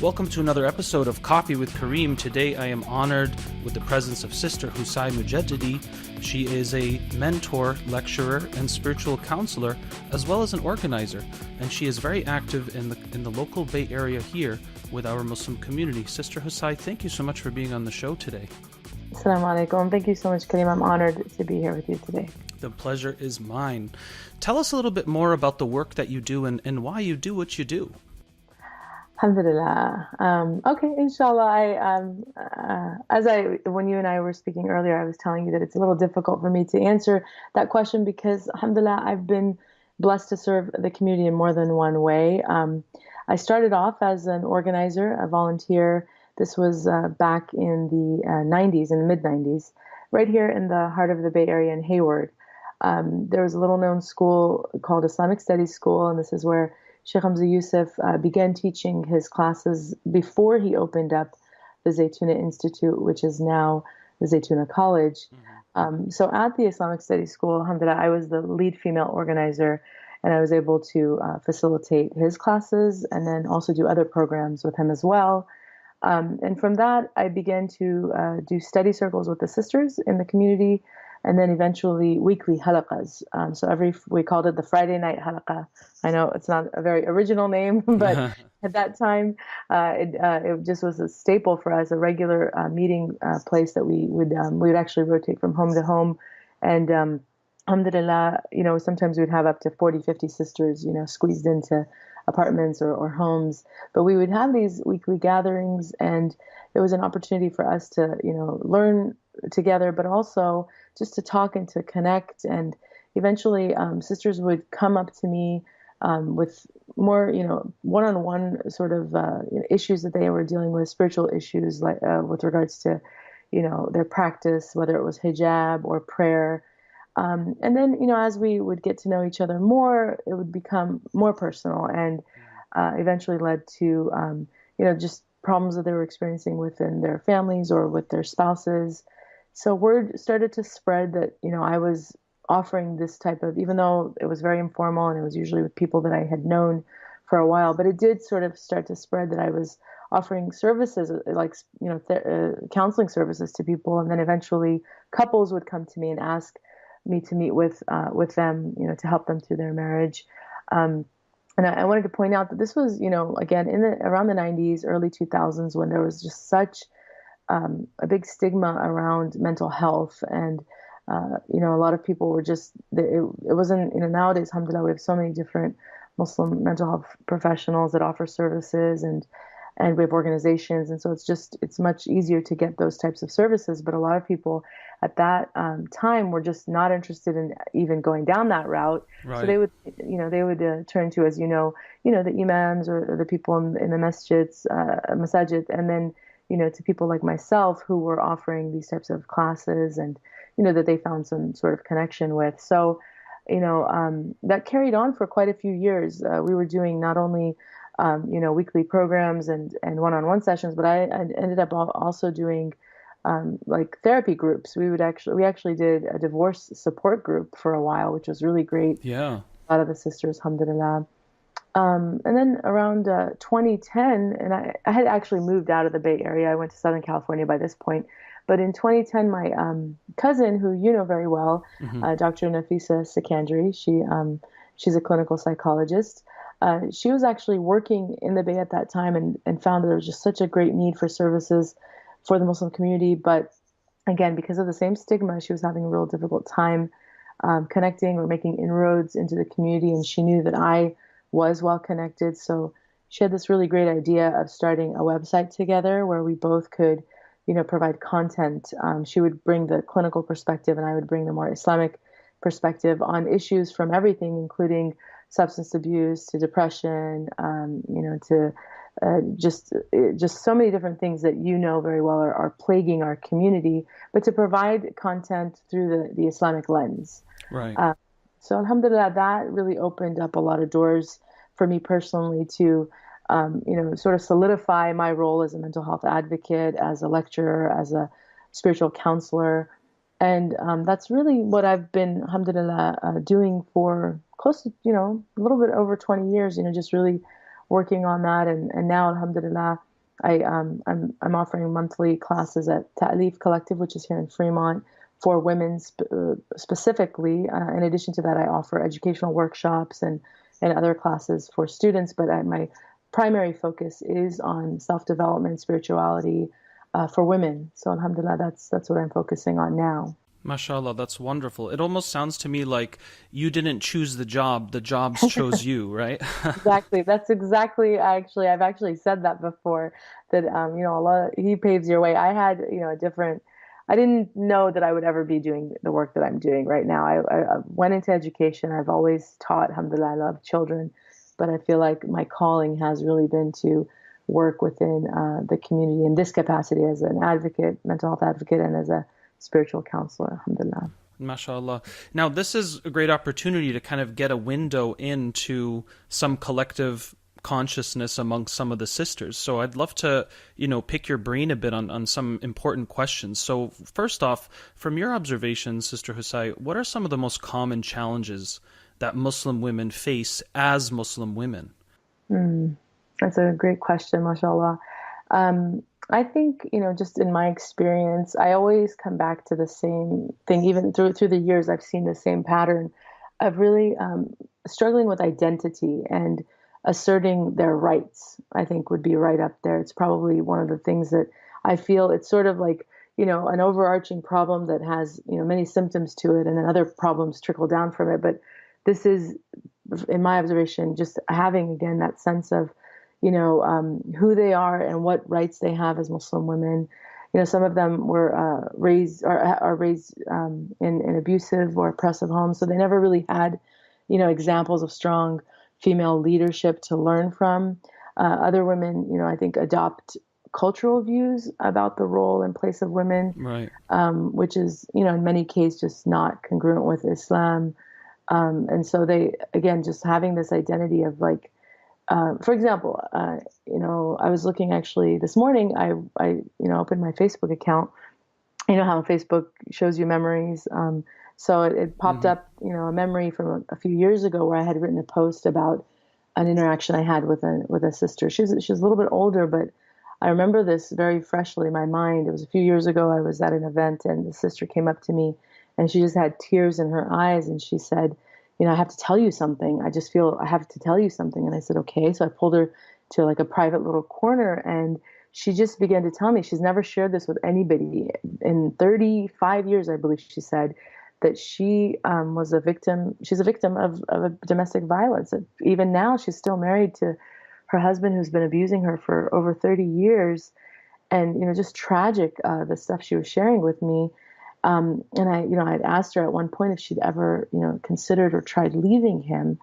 Welcome to another episode of Coffee with Karim. Today I am honored with the presence of Sister Hosai Mojaddidi. She is a mentor, lecturer, and spiritual counselor, as well as an organizer, and she is very active in the local Bay Area here with our Muslim community. Sister Hosai, thank you so much for being on the show today. Assalamu alaikum. Thank you so much, Karim. I'm honored to be here with you today. The pleasure is mine. Tell us a little bit more about the work that you do and why you do what you do. Alhamdulillah. Okay, inshallah. When you and I were speaking earlier, I was telling you that it's a little difficult for me to answer that question because, alhamdulillah, I've been blessed to serve the community in more than one way. I started off as an organizer, a volunteer. This was back in the 90s, in the mid-90s, right here in the heart of the Bay Area in Hayward. There was a little-known school called Islamic Studies School, and this is where Sheikh Hamza Yusuf began teaching his classes before he opened up the Zaytuna Institute, which is now the Zaytuna College. So at the Islamic Studies School, alhamdulillah, I was the lead female organizer, and I was able to facilitate his classes and then also do other programs with him as well. And from that, I began to do study circles with the sisters in the community, and then eventually weekly halaqas. So we called it the Friday night halaqa. I know it's not a very original name, but at that time, it just was a staple for us, a regular meeting place that we would actually rotate from home to home. And alhamdulillah, sometimes we'd have up to 40, 50 sisters, squeezed into apartments or homes. But we would have these weekly gatherings, and it was an opportunity for us to, learn together, but also just to talk and to connect. And eventually sisters would come up to me with more, one-on-one sort of issues that they were dealing with, spiritual issues, like with regards to, their practice, whether it was hijab or prayer. And then, as we would get to know each other more, it would become more personal and eventually led to, just problems that they were experiencing within their families or with their spouses. So word started to spread that, I was offering this type of, even though it was very informal and it was usually with people that I had known for a while, but it did sort of start to spread that I was offering services like, counseling services to people. And then eventually couples would come to me and ask me to meet with them, to help them through their marriage. And I wanted to point out that this was, again, around the 90s, early 2000s, when there was just such a big stigma around mental health. And, a lot of people were just, it wasn't, nowadays, alhamdulillah, we have so many different Muslim mental health professionals that offer services and we have organizations. And so it's much easier to get those types of services. But a lot of people at that time were just not interested in even going down that route. Right. So they would turn to, as the imams or the people in the masajid, and then, to people like myself who were offering these types of classes and, that they found some sort of connection with. So, that carried on for quite a few years. We were doing not only weekly programs and one-on-one sessions, but I ended up also doing like therapy groups. We actually did a divorce support group for a while, which was really great. Yeah. A lot of the sisters, alhamdulillah. And then around 2010, and I had actually moved out of the Bay Area. I went to Southern California by this point. But in 2010, my cousin, who you know very well, Dr. Nafisa Sikandri, she's a clinical psychologist. She was actually working in the Bay at that time and found that there was just such a great need for services for the Muslim community. But again, because of the same stigma, she was having a real difficult time connecting or making inroads into the community. And she knew that I was well connected. So she had this really great idea of starting a website together where we both could, provide content. She would bring the clinical perspective and I would bring the more Islamic perspective on issues from everything, including substance abuse to depression, to just so many different things that very well are plaguing our community, but to provide content through the Islamic lens. Right. So alhamdulillah, that really opened up a lot of doors for me personally to, sort of solidify my role as a mental health advocate, as a lecturer, as a spiritual counselor. And that's really what I've been, alhamdulillah, doing for close to, a little bit over 20 years, just really working on that. And now, alhamdulillah, I'm offering monthly classes at Ta'leef Collective, which is here in Fremont, for women specifically. In addition to that, I offer educational workshops and other classes for students. But my primary focus is on self-development, spirituality for women. So alhamdulillah, that's what I'm focusing on now. Mashallah, that's wonderful. It almost sounds to me like you didn't choose the jobs chose you, right? Exactly. That's exactly I've actually said that before that Allah He paves your way. I had, a different I didn't know that I would ever be doing the work that I'm doing right now. I went into education. I've always taught, alhamdulillah, I love children, but I feel like my calling has really been to work within the community in this capacity as an advocate, mental health advocate, and as a spiritual counselor, alhamdulillah. Mashallah. Now, this is a great opportunity to kind of get a window into some collective consciousness amongst some of the sisters. So I'd love to, pick your brain a bit on some important questions. So first off, from your observations, Sister Hosai, what are some of the most common challenges that Muslim women face as Muslim women? That's a great question, mashallah. I think, just in my experience, I always come back to the same thing. Even through the years, I've seen the same pattern of really struggling with identity and asserting their rights, I think would be right up there. It's probably one of the things that I feel it's sort of like, an overarching problem that has, many symptoms to it and then other problems trickle down from it. But this is, in my observation, just having, again, that sense of, who they are and what rights they have as Muslim women. Some of them were raised or are raised in abusive or oppressive homes, so they never really had, examples of strong female leadership to learn from. Other women, I think, adopt cultural views about the role and place of women, Right. Which is, in many cases, just not congruent with Islam. And so they, again, just having this identity of like, for example, I was looking actually this morning. I opened my Facebook account. You know how Facebook shows you memories. So it popped up, a memory from a few years ago where I had written a post about an interaction I had with a sister. She's a little bit older, but I remember this very freshly in my mind. It was a few years ago. I was at an event, and the sister came up to me, and she just had tears in her eyes, and she said, I have to tell you something. I just feel I have to tell you something. And I said, okay. So I pulled her to like a private little corner, and she just began to tell me she's never shared this with anybody in 35 years, I believe she said, that she was a victim. She's a victim of a domestic violence. Even now, she's still married to her husband who's been abusing her for over 30 years. And, just tragic, the stuff she was sharing with me. And I'd asked her at one point if she'd ever, considered or tried leaving him.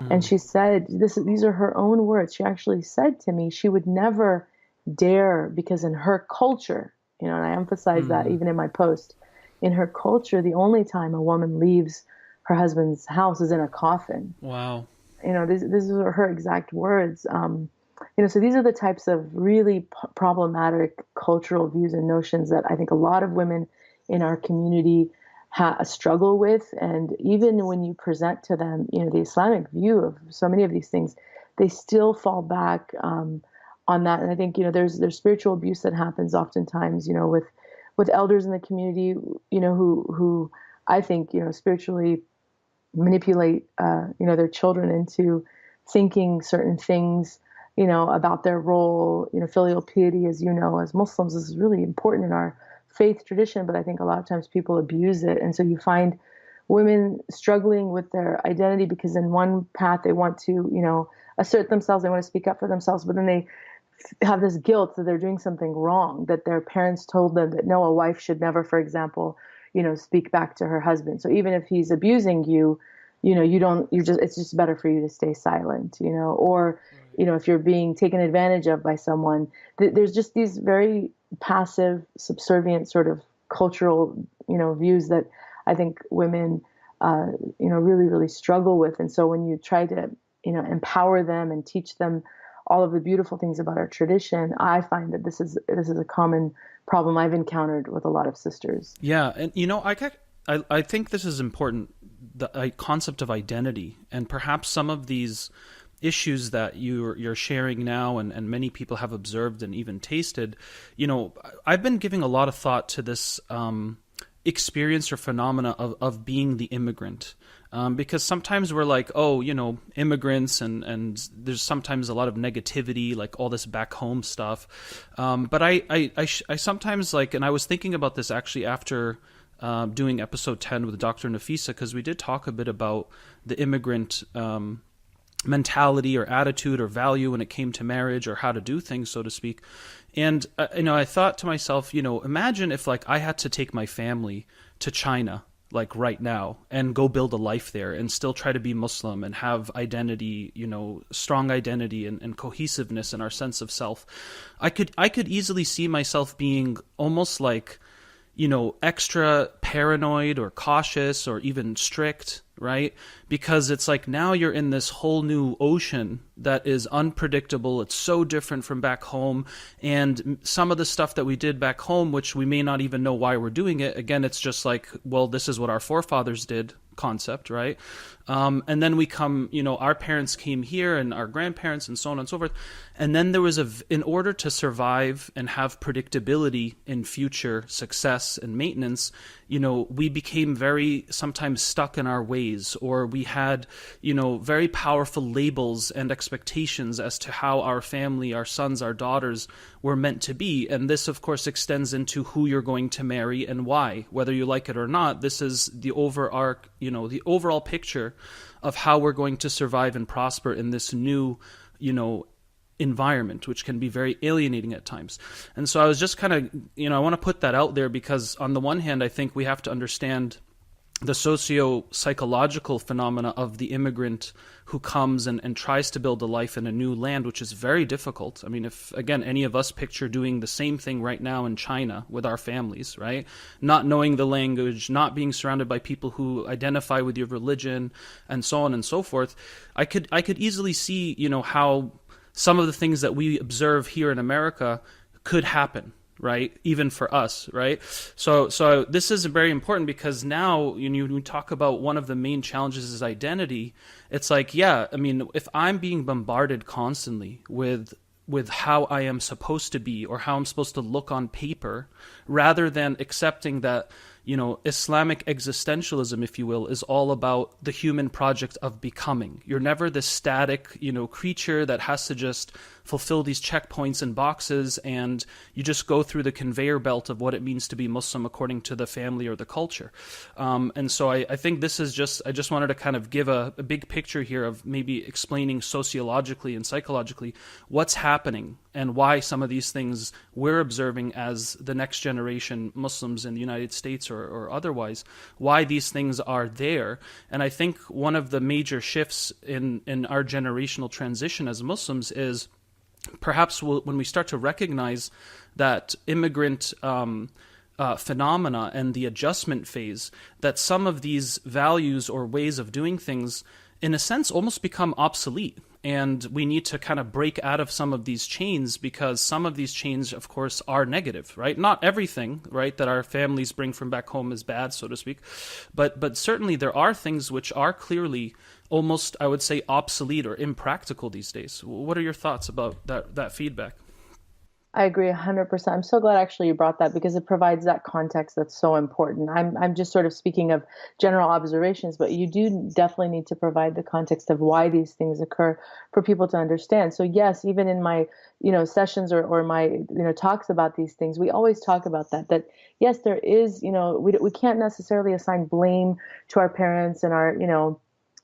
And she said, these are her own words. She actually said to me, she would never dare, because in her culture, and I emphasize that even in my post, in her culture, the only time a woman leaves her husband's house is in a coffin. Wow. These are her exact words. So these are the types of really problematic cultural views and notions that I think a lot of women in our community struggle with. And even when you present to them, the Islamic view of so many of these things, they still fall back on that. And I think, there's spiritual abuse that happens oftentimes, with elders in the community, who I think, spiritually manipulate, their children into thinking certain things, about their role. Filial piety, as as Muslims, is really important in our faith tradition, but I think a lot of times people abuse it. And so you find women struggling with their identity because in one path they want to, assert themselves, they want to speak up for themselves, but then they have this guilt that they're doing something wrong, that their parents told them that no, a wife should never, for example, speak back to her husband. So even if he's abusing you, it's just better for you to stay silent, or, if you're being taken advantage of by someone, there's just these very passive, subservient sort of cultural, views that I think women, really, really struggle with. And so when you try to, empower them and teach them all of the beautiful things about our tradition, I find that this is a common problem I've encountered with a lot of sisters. Yeah, and I think this is important, the concept of identity, and perhaps some of these issues that you're sharing now, and many people have observed and even tasted, I've been giving a lot of thought to this experience or phenomena of being the immigrant. Because sometimes we're like, oh, immigrants, and there's sometimes a lot of negativity, like all this back home stuff. But I sometimes like, and I was thinking about this actually after doing episode 10 with Dr. Nafisa, because we did talk a bit about the immigrant mentality or attitude or value when it came to marriage or how to do things, so to speak. And I thought to myself, imagine if like I had to take my family to China like right now and go build a life there and still try to be Muslim and have identity, strong identity and cohesiveness in our sense of self. I could easily see myself being almost like, extra paranoid or cautious or even strict, right? Because it's like now you're in this whole new ocean that is unpredictable. It's so different from back home. And some of the stuff that we did back home, which we may not even know why we're doing it, again, it's just like, well, this is what our forefathers did concept, right? And then we come, our parents came here and our grandparents and so on and so forth. And then there was in order to survive and have predictability in future success and maintenance, we became very sometimes stuck in our ways, or we had, very powerful labels and expectations as to how our family, our sons, our daughters were meant to be. And this, of course, extends into who you're going to marry and why, whether you like it or not. This is the the overall picture of how we're going to survive and prosper in this new, environment, which can be very alienating at times. And so I was just kind of, I want to put that out there because on the one hand, I think we have to understand the socio-psychological phenomena of the immigrant who comes and tries to build a life in a new land, which is very difficult. I mean, if, again, any of us picture doing the same thing right now in China with our families, right? Not knowing the language, not being surrounded by people who identify with your religion, and so on and so forth, I could easily see, how some of the things that we observe here in America could happen, right? Even for us, right? So this is very important because now when we talk about one of the main challenges is identity, it's like, yeah, I mean, if I'm being bombarded constantly with how I am supposed to be or how I'm supposed to look on paper, rather than accepting that, Islamic existentialism, if you will, is all about the human project of becoming. You're never this static, creature that has to just fulfill these checkpoints and boxes, and you just go through the conveyor belt of what it means to be Muslim according to the family or the culture. And so I think this is I just wanted to kind of give a big picture here of maybe explaining sociologically and psychologically what's happening and why some of these things we're observing as the next generation Muslims in the United States or otherwise, why these things are there. And I think one of the major shifts in our generational transition as Muslims is perhaps when we start to recognize that immigrant phenomena and the adjustment phase, that some of these values or ways of doing things, in a sense, almost become obsolete. And we need to kind of break out of some of these chains because some of these chains, of course, are negative, right? Not everything, right, that our families bring from back home is bad, so to speak. But certainly there are things which are clearly almost, I would say, obsolete or impractical these days. What are your thoughts about that feedback? I agree 100%. I'm so glad actually you brought that because it provides that context that's so important. I'm just sort of speaking of general observations, but you do definitely need to provide the context of why these things occur for people to understand. So yes, even in my, sessions or my, talks about these things, we always talk about that yes, there is, we can't necessarily assign blame to our parents and our,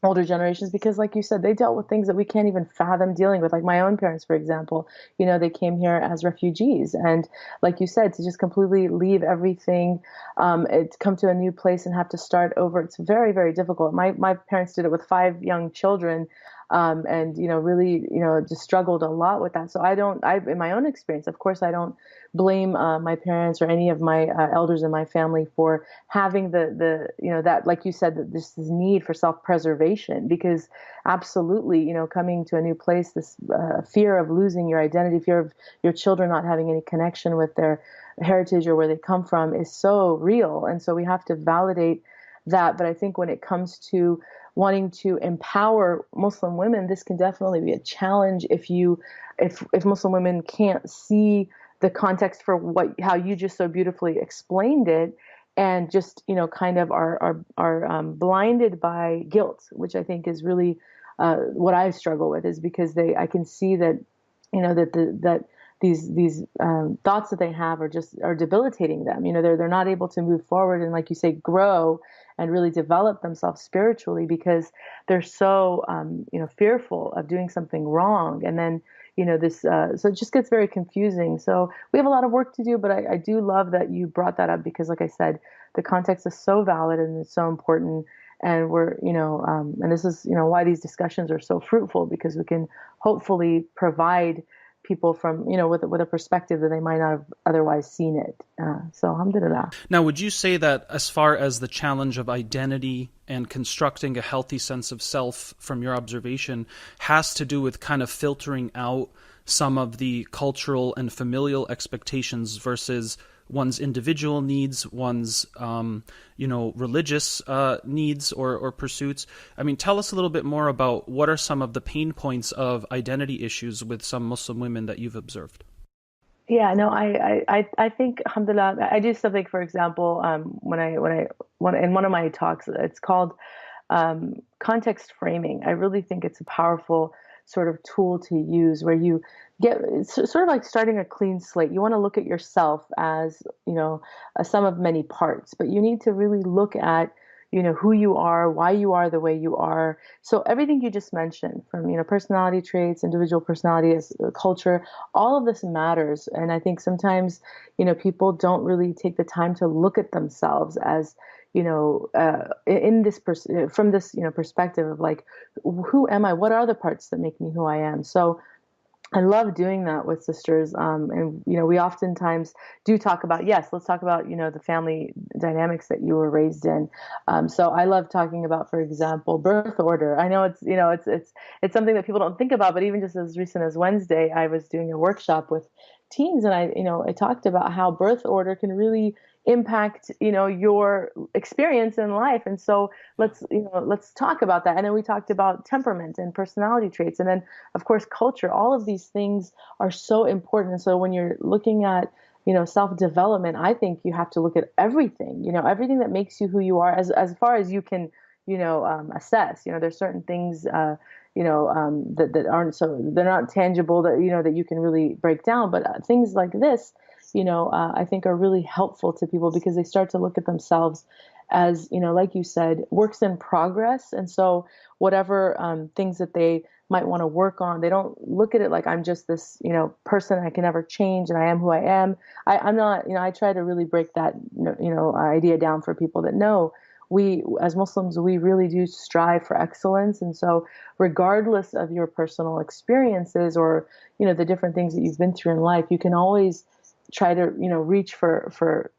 older generations because like you said, they dealt with things that we can't even fathom dealing with. Like my own parents, for example, they came here as refugees, and like you said, to just completely leave everything, to come to a new place and have to start over, it's very, very difficult. My parents did it with 5 young children, and really just struggled a lot with that. So in my own experience, of course, I don't blame my parents or any of my elders in my family for having the that, like you said, that this need for self-preservation, because absolutely, coming to a new place, this fear of losing your identity, fear of your children not having any connection with their heritage or where they come from is so real. And so we have to validate that. But I think when it comes to wanting to empower Muslim women, this can definitely be a challenge if Muslim women can't see the context for how you just so beautifully explained it, and just kind of are blinded by guilt, which I think is really what I struggle with, is because I can see that that these thoughts that they have are debilitating them. They're not able to move forward and, like you say, grow and really develop themselves spiritually, because they're so fearful of doing something wrong. And then this so it just gets very confusing. So we have a lot of work to do, but I do love that you brought that up, because, like I said, the context is so valid and it's so important. And and this is why these discussions are so fruitful, because we can hopefully provide people from with a perspective that they might not have otherwise seen it. So alhamdulillah. Now, would you say that as far as the challenge of identity and constructing a healthy sense of self, from your observation, has to do with kind of filtering out some of the cultural and familial expectations versus one's individual needs, one's religious needs or pursuits? I mean, tell us a little bit more about what are some of the pain points of identity issues with some Muslim women that you've observed. Yeah, no, I think, alhamdulillah, I do something, for example, in one of my talks, it's called context framing. I really think it's a powerful sort of tool to use, where you it's sort of like starting a clean slate. You want to look at yourself as, a sum of many parts, but you need to really look at, who you are, why you are the way you are. So everything you just mentioned, from, personality traits, individual personality, culture, all of this matters. And I think sometimes, people don't really take the time to look at themselves as, in this from this, perspective of, like, who am I? What are the parts that make me who I am? So I love doing that with sisters. And, we oftentimes do talk about, yes, let's talk about, the family dynamics that you were raised in. So I love talking about, for example, birth order. I know it's something that people don't think about, but even just as recent as Wednesday, I was doing a workshop with teens, and I talked about how birth order can really impact, your experience in life. And so let's talk about that. And then we talked about temperament and personality traits. And then, of course, culture. All of these things are so important. And so when you're looking at, self-development, I think you have to look at everything, everything that makes you who you are, as far as you can, assess. There's certain things, that aren't, so they're not tangible, that you can really break down. But things like this, I think are really helpful to people, because they start to look at themselves as, like you said, works in progress. And so whatever things that they might want to work on, they don't look at it like, I'm just this, person I can never change and I am who I am. I'm not, I try to really break that, idea down for people, that no, we as Muslims, we really do strive for excellence. And so regardless of your personal experiences or, the different things that you've been through in life, you can always try to, reach for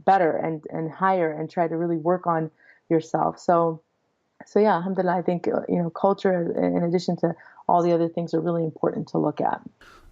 better and higher, and try to really work on yourself. So yeah, alhamdulillah, I think, culture, in addition to all the other things, are really important to look at.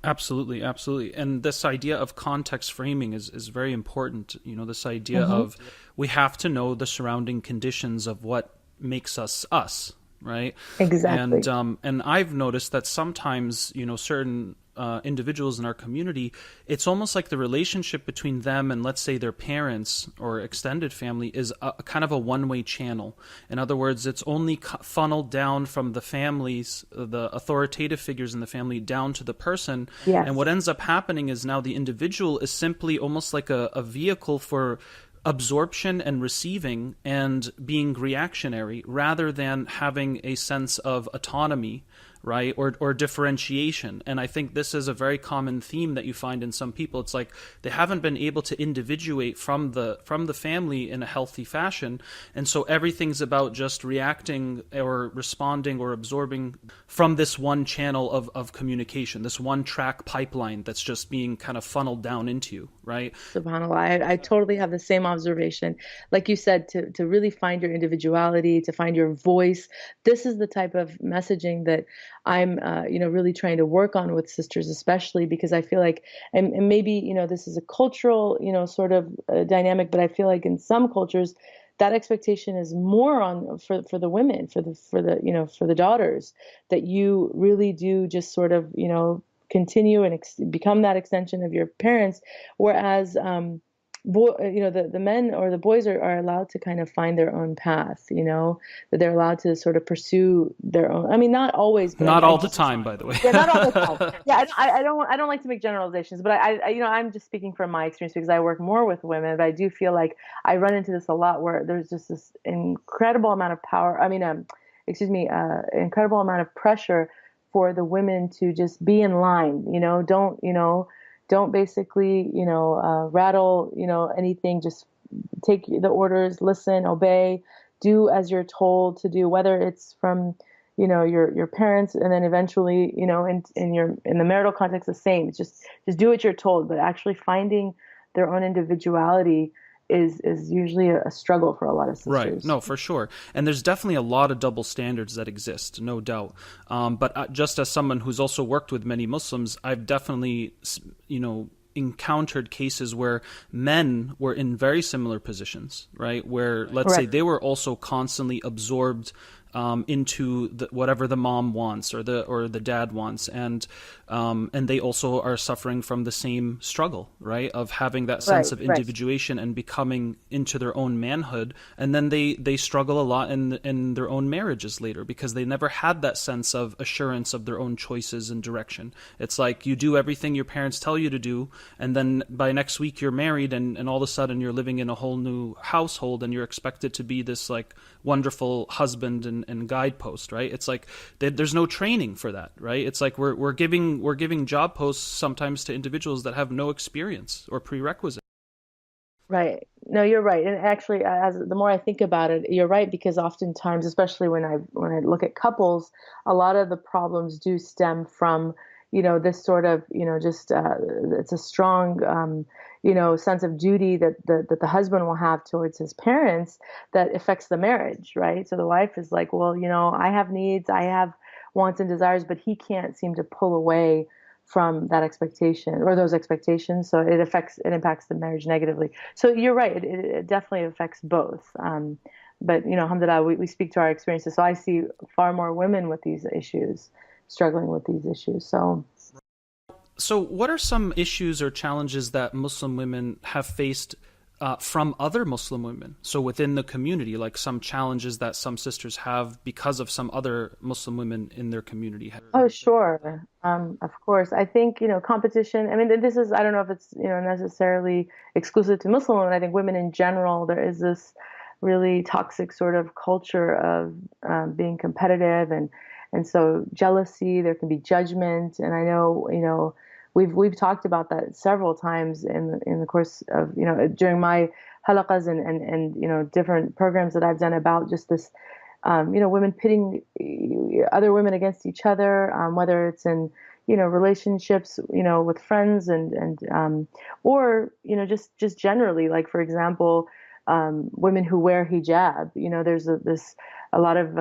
Absolutely, absolutely. And this idea of context framing is very important. This idea of, we have to know the surrounding conditions of what makes us us, right? Exactly. And I've noticed that sometimes, certain individuals in our community, it's almost like the relationship between them and, let's say, their parents or extended family is a kind of a one-way channel. In other words, it's only funneled down from the families, the authoritative figures in the family, down to the person. Yes. And what ends up happening is now the individual is simply almost like a vehicle for absorption and receiving and being reactionary, rather than having a sense of autonomy, right? Or differentiation. And I think this is a very common theme that you find in some people. It's like they haven't been able to individuate from the family in a healthy fashion. And so everything's about just reacting or responding or absorbing from this one channel of communication, this one track pipeline that's just being kind of funneled down into you, right? SubhanAllah, I totally have the same observation. Like you said, to really find your individuality, to find your voice. This is the type of messaging that I'm, really trying to work on with sisters, especially because I feel like, and maybe, this is a cultural, sort of dynamic, but I feel like in some cultures, that expectation is more on for the women, for the daughters, that you really do just sort of, continue and become that extension of your parents. Whereas, the men or the boys are allowed to kind of find their own path, that they're allowed to sort of pursue their own. I mean, not always, but Not I all the just, time, by the way. yeah, not all the time. Yeah, I don't like to make generalizations, but I'm just speaking from my experience because I work more with women, but I do feel like I run into this a lot where there's just this incredible amount of power. I mean, excuse me, incredible amount of pressure for the women to just be in line. Don't basically, rattle, anything. Just take the orders, listen, obey, do as you're told to do, whether it's from, your parents, and then eventually, in the marital context, the same. It's just do what you're told, but actually finding their own individuality is usually a struggle for a lot of Right. sisters. No, for sure. And there's definitely a lot of double standards that exist, no doubt. But just as someone who's also worked with many Muslims, I've definitely, encountered cases where men were in very similar positions, right? Where, let's say, Right. they were also constantly absorbed into whatever the mom wants or the dad wants, and they also are suffering from the same struggle, right, of having that sense Right. of Right. individuation and becoming into their own manhood, and then they struggle a lot in their own marriages later because they never had that sense of assurance of their own choices and direction. It's like you do everything your parents tell you to do, and then by next week you're married, and all of a sudden you're living in a whole new household, and you're expected to be this like wonderful husband and guidepost, right? It's like there's no training for that, right? It's like we're giving job posts sometimes to individuals that have no experience or prerequisite. Right. No, you're right. And actually, as the more I think about it, you're right, because oftentimes, especially when I look at couples, a lot of the problems do stem from, this sort of, just it's a strong, sense of duty that the husband will have towards his parents that affects the marriage, right? So the wife is like, well, I have needs, I have wants and desires, but he can't seem to pull away from that expectation or those expectations. So it impacts the marriage negatively. So you're right. It definitely affects both. But, alhamdulillah, we speak to our experiences. So I see far more women with these issues, struggling with these issues. So, what are some issues or challenges that Muslim women have faced from other Muslim women? So, within the community, like some challenges that some sisters have because of some other Muslim women in their community. Oh, sure. Of course. I think, competition. I mean, this is, I don't know if it's, necessarily exclusive to Muslim women. I think women in general, there is this really toxic sort of culture of being competitive, and so jealousy, there can be judgment. And I know, we've talked about that several times in the course of, during my halaqas and, different programs that I've done about just this women pitting other women against each other, whether it's in, relationships, with friends and or, just generally, like, for example, women who wear hijab, there's a lot of,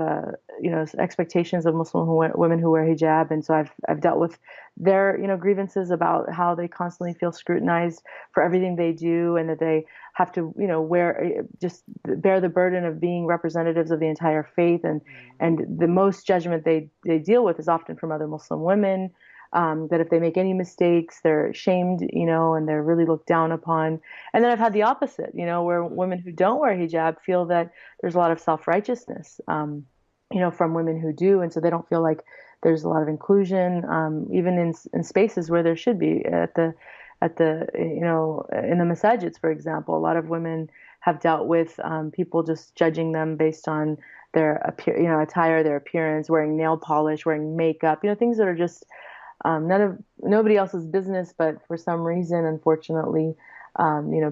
expectations of women who wear hijab. And so I've dealt with their, grievances about how they constantly feel scrutinized for everything they do, and that they have to, just bear the burden of being representatives of the entire faith. And the most judgment they deal with is often from other Muslim women, that if they make any mistakes, they're shamed, and they're really looked down upon. And then I've had the opposite, where women who don't wear hijab feel that there's a lot of self-righteousness, from women who do. And so they don't feel like there's a lot of inclusion, even in spaces where there should be at the in the masajids, for example. A lot of women have dealt with people just judging them based on their attire, their appearance, wearing nail polish, wearing makeup, things that are just nobody else's business, but for some reason, unfortunately,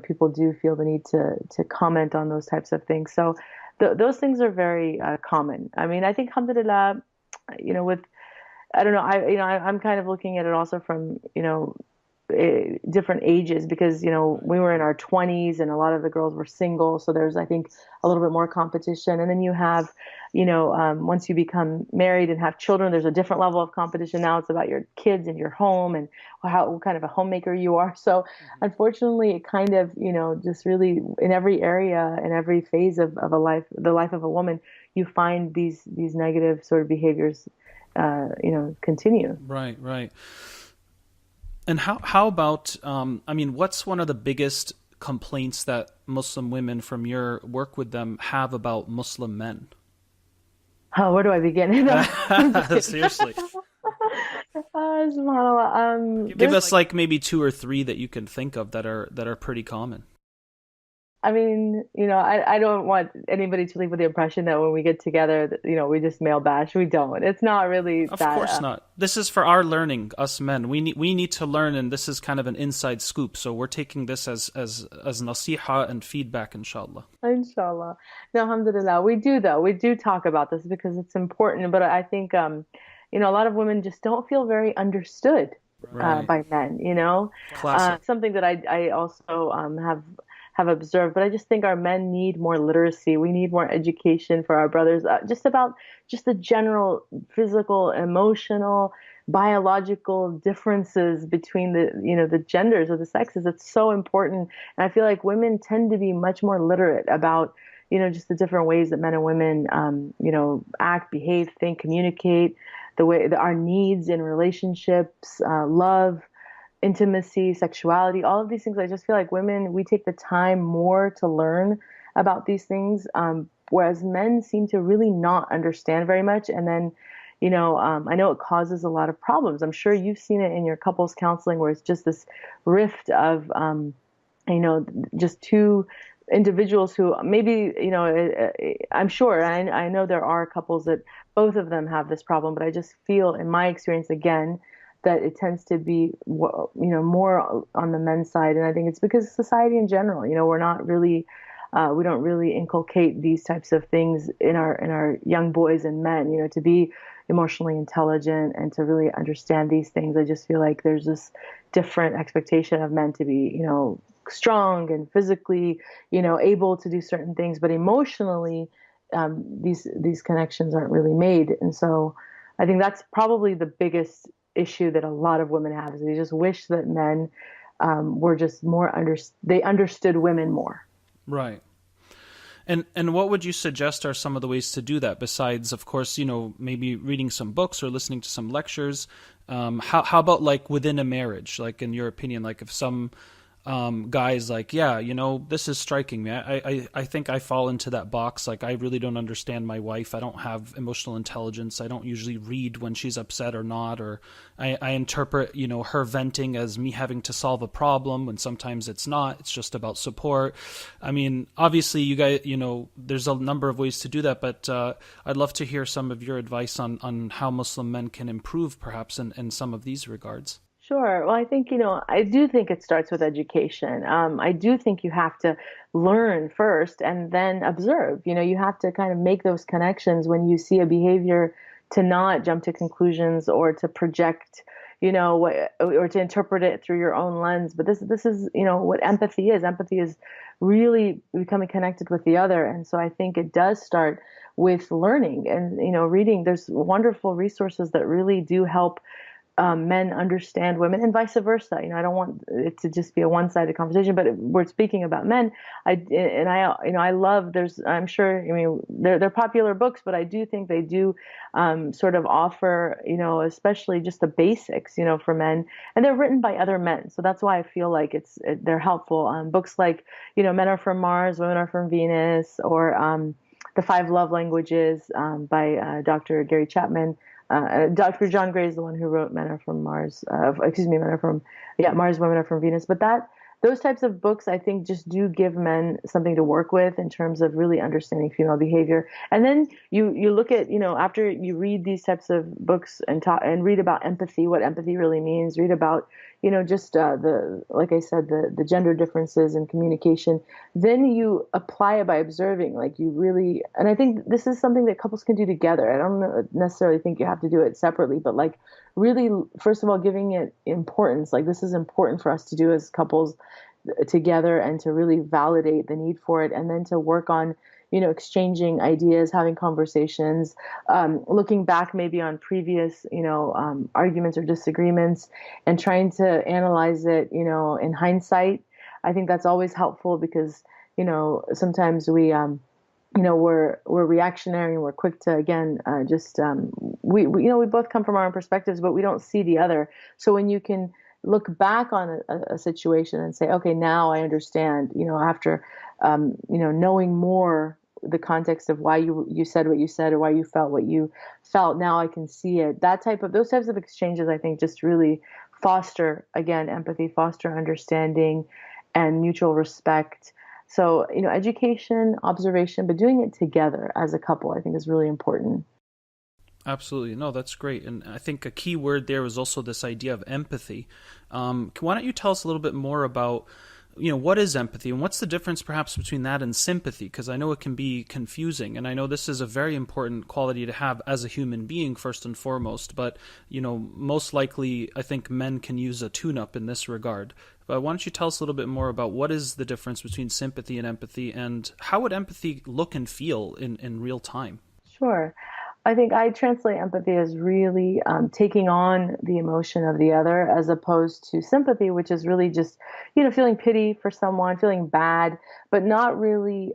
people do feel the need to comment on those types of things. So those things are very common. I mean, I think, alhamdulillah, with I don't know, I'm kind of looking at it also from, different ages because, we were in our 20s and a lot of the girls were single. So there's, I think, a little bit more competition. And then you have, once you become married and have children, there's a different level of competition. Now it's about your kids and your home and what kind of a homemaker you are. So unfortunately, it kind of, just really in every area, in every phase of a life, the life of a woman, you find these negative sort of behaviors, continue. Right, right. And how about, I mean, what's one of the biggest complaints that Muslim women from your work with them have about Muslim men? Oh, where do I begin? No, I'm just kidding. Seriously. SubhanAllah. Give There's us like maybe two or three that you can think of that are pretty common. I mean, I don't want anybody to leave with the impression that when we get together, that, we just male bash. We don't. It's not really Of that. course not. This is for our learning, us men. We need to learn, and this is kind of an inside scoop. So we're taking this as nasiha and feedback, inshallah. Inshallah. No, alhamdulillah. We do, though. We do talk about this because it's important. But I think, a lot of women just don't feel very understood Right. by men, Classic. something that I also have observed, but I just think our men need more literacy. We need more education for our brothers, just about just the general physical, emotional, biological differences between the genders or the sexes. It's so important, and I feel like women tend to be much more literate about just the different ways that men and women act, behave, think, communicate, the way that our needs in relationships, love, intimacy, sexuality, all of these things. I just feel like women, we take the time more to learn about these things, whereas men seem to really not understand very much. And then, I know it causes a lot of problems. I'm sure you've seen it in your couples counseling where it's just this rift of, just two individuals who maybe, I'm sure, I know there are couples that both of them have this problem, but I just feel in my experience again, that it tends to be, more on the men's side. And I think it's because society in general, we're not really, we don't really inculcate these types of things in our young boys and men, to be emotionally intelligent and to really understand these things. I just feel like there's this different expectation of men to be, strong and physically, able to do certain things, but emotionally, these connections aren't really made. And so I think that's probably the biggest issue that a lot of women have is they just wish that men were just more they understood women more. Right. And what would you suggest are some of the ways to do that besides, of course, maybe reading some books or listening to some lectures? How about like within a marriage, like in your opinion, like if some guys like, yeah, this is striking me. I think I fall into that box. Like, I really don't understand my wife. I don't have emotional intelligence. I don't usually read when she's upset or not, or I interpret, her venting as me having to solve a problem when sometimes it's not. It's just about support. I mean, obviously you guys, there's a number of ways to do that, but I'd love to hear some of your advice on how Muslim men can improve perhaps in some of these regards. Sure. Well, I think, I do think it starts with education. I do think you have to learn first and then observe. You have to kind of make those connections when you see a behavior to not jump to conclusions or to project, or to interpret it through your own lens. But this is, what empathy is. Empathy is really becoming connected with the other. And so I think it does start with learning and, reading. There's wonderful resources that really do help men understand women and vice versa. I don't want it to just be a one-sided conversation, but we're speaking about men. I love, I'm sure, they're popular books, but I do think they do, sort of offer, especially just the basics, for men, and they're written by other men. So that's why I feel like they're helpful. Books like, Men Are From Mars, Women Are From Venus, or, The Five Love Languages, by Dr. Gary Chapman. Dr. John Gray is the one who wrote Men Are From Mars. Men Are From, Mars, Women Are From Venus. But those types of books, I think, just do give men something to work with in terms of really understanding female behavior. And then you look at, after you read these types of books and read about empathy, what empathy really means, read about, just like I said, the gender differences in communication. Then you apply it by observing, like you really, and I think this is something that couples can do together. I don't necessarily think you have to do it separately, but like really, first of all, giving it importance. Like this is important for us to do as couples together, and to really validate the need for it, and then to work on exchanging ideas, having conversations, looking back maybe on previous arguments or disagreements, and trying to analyze it in hindsight. I think that's always helpful, because sometimes we're reactionary, and we're quick to, again, we both come from our own perspectives, but we don't see the other. So when you can look back on a situation and say, okay, now I understand, after knowing more the context of why you said what you said, or why you felt what you felt, now I can see it. Those types of exchanges, I think, just really foster, again, empathy, foster understanding and mutual respect. So, education, observation, but doing it together as a couple, I think, is really important. Absolutely. No, that's great. And I think a key word there was also this idea of empathy. Why don't you tell us a little bit more about, what is empathy, and what's the difference perhaps between that and sympathy? Because I know it can be confusing, and I know this is a very important quality to have as a human being, first and foremost. But, most likely, I think men can use a tune-up in this regard. But why don't you tell us a little bit more about what is the difference between sympathy and empathy, and how would empathy look and feel in real time? Sure. I think I translate empathy as really taking on the emotion of the other, as opposed to sympathy, which is really just, feeling pity for someone, feeling bad, but not really,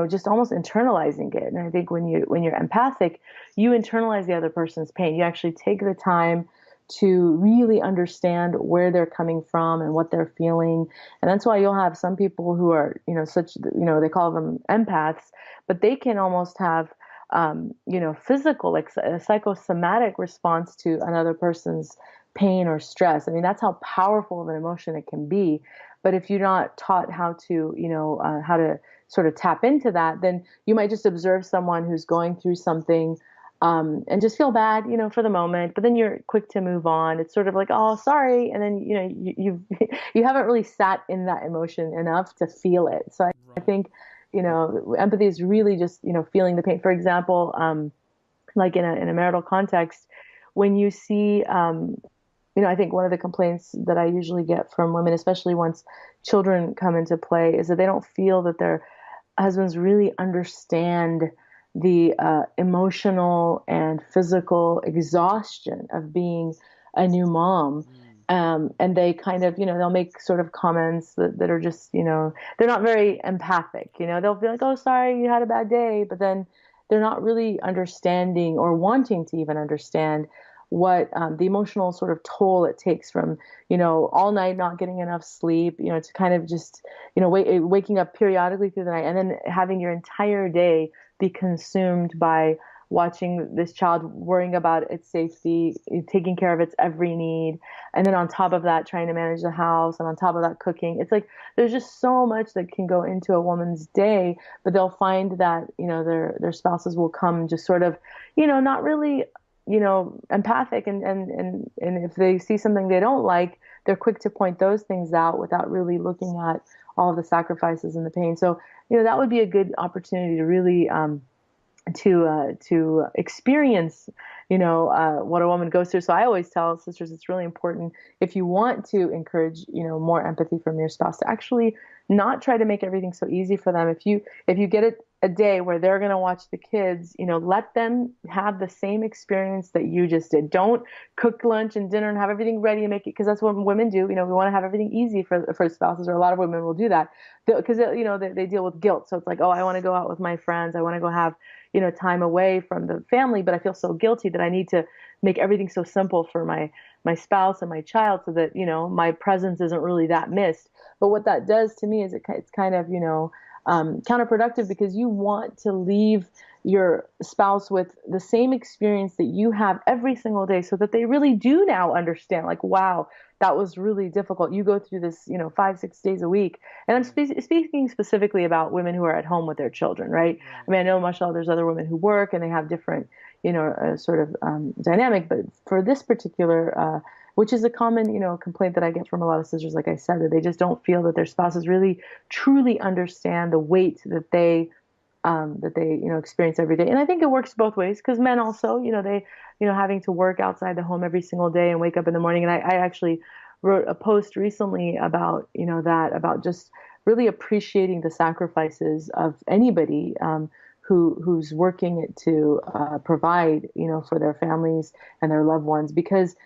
just almost internalizing it. And I think when you're empathic, you internalize the other person's pain. You actually take the time to really understand where they're coming from and what they're feeling. And that's why you'll have some people who are, they call them empaths, but they can almost have physical, like a psychosomatic response to another person's pain or stress. I mean, that's how powerful of an emotion it can be. But if you're not taught how to sort of tap into that, then you might just observe someone who's going through something, and just feel bad, for the moment. But then you're quick to move on. It's sort of like, oh, sorry, and then you haven't really sat in that emotion enough to feel it. So I think empathy is really just, feeling the pain. For example, like in a marital context, when you see, I think one of the complaints that I usually get from women, especially once children come into play, is that they don't feel that their husbands really understand the emotional and physical exhaustion of being a new mom. And they kind of, they'll make sort of comments that are just, they're not very empathic. They'll be like, oh, sorry, you had a bad day. But then they're not really understanding or wanting to even understand what the emotional sort of toll it takes from, all night not getting enough sleep, to kind of just, waking up periodically through the night, and then having your entire day be consumed by watching this child, worrying about its safety, taking care of its every need. And then on top of that, trying to manage the house, and on top of that, cooking. It's like there's just so much that can go into a woman's day, but they'll find that, their spouses will come just sort of, not really, empathic. And if they see something they don't like, they're quick to point those things out without really looking at all of the sacrifices and the pain. So, that would be a good opportunity to really, to experience, what a woman goes through. So I always tell sisters, it's really important, if you want to encourage, more empathy from your spouse, to actually not try to make everything so easy for them. If you get a day where they're going to watch the kids, let them have the same experience that you just did. Don't cook lunch and dinner and have everything ready and make it, because that's what women do. We want to have everything easy for spouses, or a lot of women will do that because they deal with guilt. So it's like, oh, I want to go out with my friends, I want to go have time away from the family, but I feel so guilty that I need to make everything so simple for my spouse and my child, so that my presence isn't really that missed. But what that does to me is it's kind of counterproductive, because you want to leave your spouse with the same experience that you have every single day, so that they really do now understand, like, wow, that was really difficult. You go through this, 5, 6 days a week. And I'm speaking specifically about women who are at home with their children, right? I mean, I know, mashallah, there's other women who work and they have different, sort of dynamic. But for this particular which is a common, complaint that I get from a lot of sisters, like I said, that they just don't feel that their spouses really truly understand the weight that they experience every day. And I think it works both ways because men also, they, having to work outside the home every single day and wake up in the morning. And I actually wrote a post recently about, about just really appreciating the sacrifices of anybody who's working to provide, for their families and their loved ones, because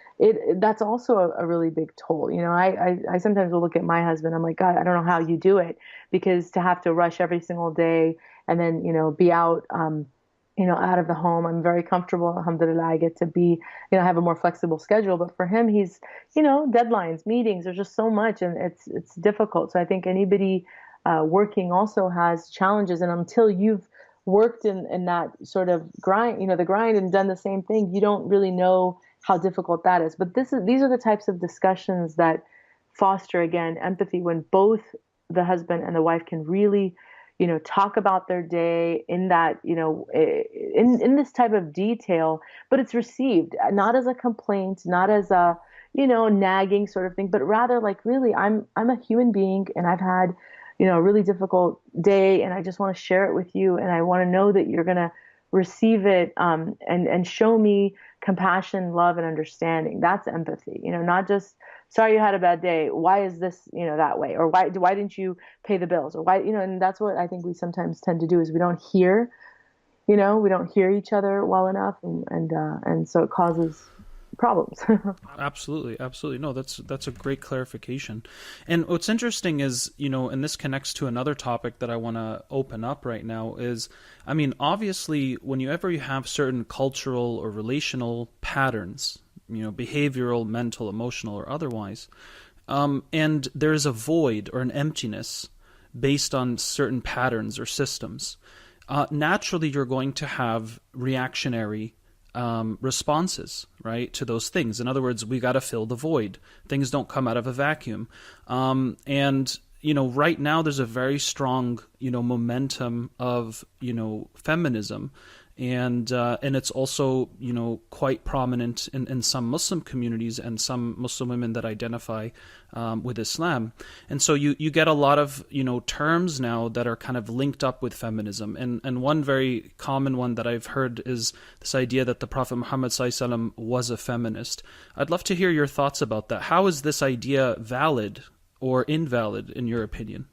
that's also a really big toll. I sometimes will look at my husband. I'm like, God, I don't know how you do it, because to have to rush every single day and then, be out, out of the home. I'm very comfortable. Alhamdulillah, I get to be, have a more flexible schedule. But for him, he's, deadlines, meetings, there's just so much, and it's difficult. So I think anybody working also has challenges. And until you've worked in that sort of grind, the grind, and done the same thing, you don't really know how difficult that is. But these are the types of discussions that foster, again, empathy, when both the husband and the wife can really, talk about their day in that, in this type of detail, but it's received not as a complaint, not as a, nagging sort of thing, but rather like, really, I'm a human being, and I've had, a really difficult day, and I just want to share it with you, and I want to know that you're going to receive it, and show me compassion, love, and understanding. That's empathy, not just, sorry you had a bad day, why is this, that way, or why didn't you pay the bills, or why, and that's what I think we sometimes tend to do, is we don't hear, we don't hear each other well enough, and so it causes problems. Absolutely. No, that's a great clarification. And what's interesting is, and this connects to another topic that I want to open up right now is, I mean, obviously, whenever you have certain cultural or relational patterns, behavioral, mental, emotional, or otherwise, and there's a void or an emptiness based on certain patterns or systems, naturally you're going to have reactionary responses, right, to those things. In other words, we got to fill the void. Things don't come out of a vacuum. And right now there's a very strong, momentum of, feminism. And it's also, quite prominent in some Muslim communities and some Muslim women that identify with Islam. And so you get a lot of, terms now that are kind of linked up with feminism. And one very common one that I've heard is this idea that the Prophet Muhammad SAW was a feminist. I'd love to hear your thoughts about that. How is this idea valid or invalid in your opinion?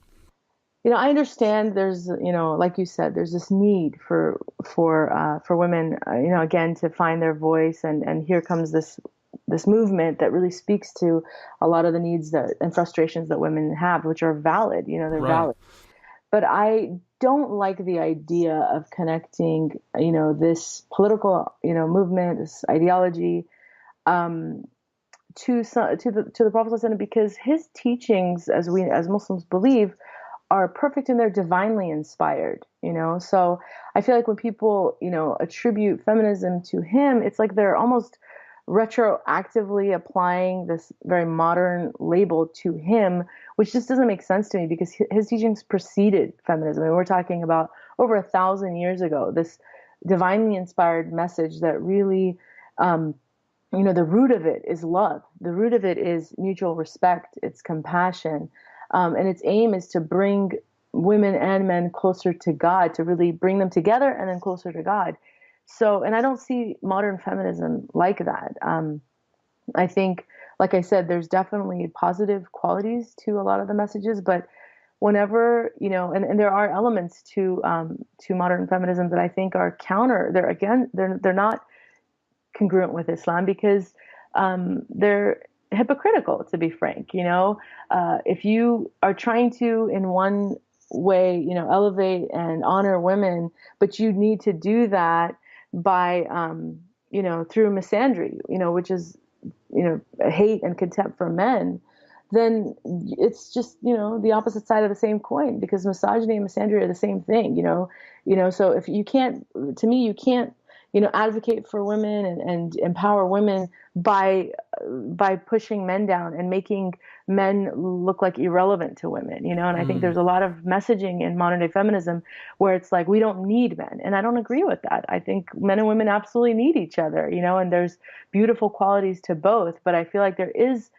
I understand there's, like you said, there's this need for women, again, to find their voice, and here comes this movement that really speaks to a lot of the needs and frustrations that women have, which are valid, they're Right. valid. But I don't like the idea of connecting, this political, movement, this ideology, to the Prophet ﷺ, because his teachings, as Muslims believe, are perfect, and they're divinely inspired, So I feel like when people, attribute feminism to him, it's like they're almost retroactively applying this very modern label to him, which just doesn't make sense to me, because his teachings preceded feminism. I mean, we're talking about over 1,000 years ago, this divinely inspired message that really, the root of it is love. The root of it is mutual respect. It's compassion. And its aim is to bring women and men closer to God, to really bring them together and then closer to God. So, and I don't see modern feminism like that. I think, like I said, there's definitely positive qualities to a lot of the messages, but whenever, and there are elements to modern feminism that I think are counter. They're not congruent with Islam, because they're hypocritical, to be frank. If you are trying to, in one way, elevate and honor women, but you need to do that by, through misandry, which is, hate and contempt for men, then it's just, the opposite side of the same coin, because misogyny and misandry are the same thing, So if you can't, to me, you can't, advocate for women and empower women by pushing men down and making men look like irrelevant to women, and I think Mm, there's a lot of messaging in modern day feminism where it's like we don't need men, and I don't agree with that. I think men and women absolutely need each other, and there's beautiful qualities to both, but I feel like there is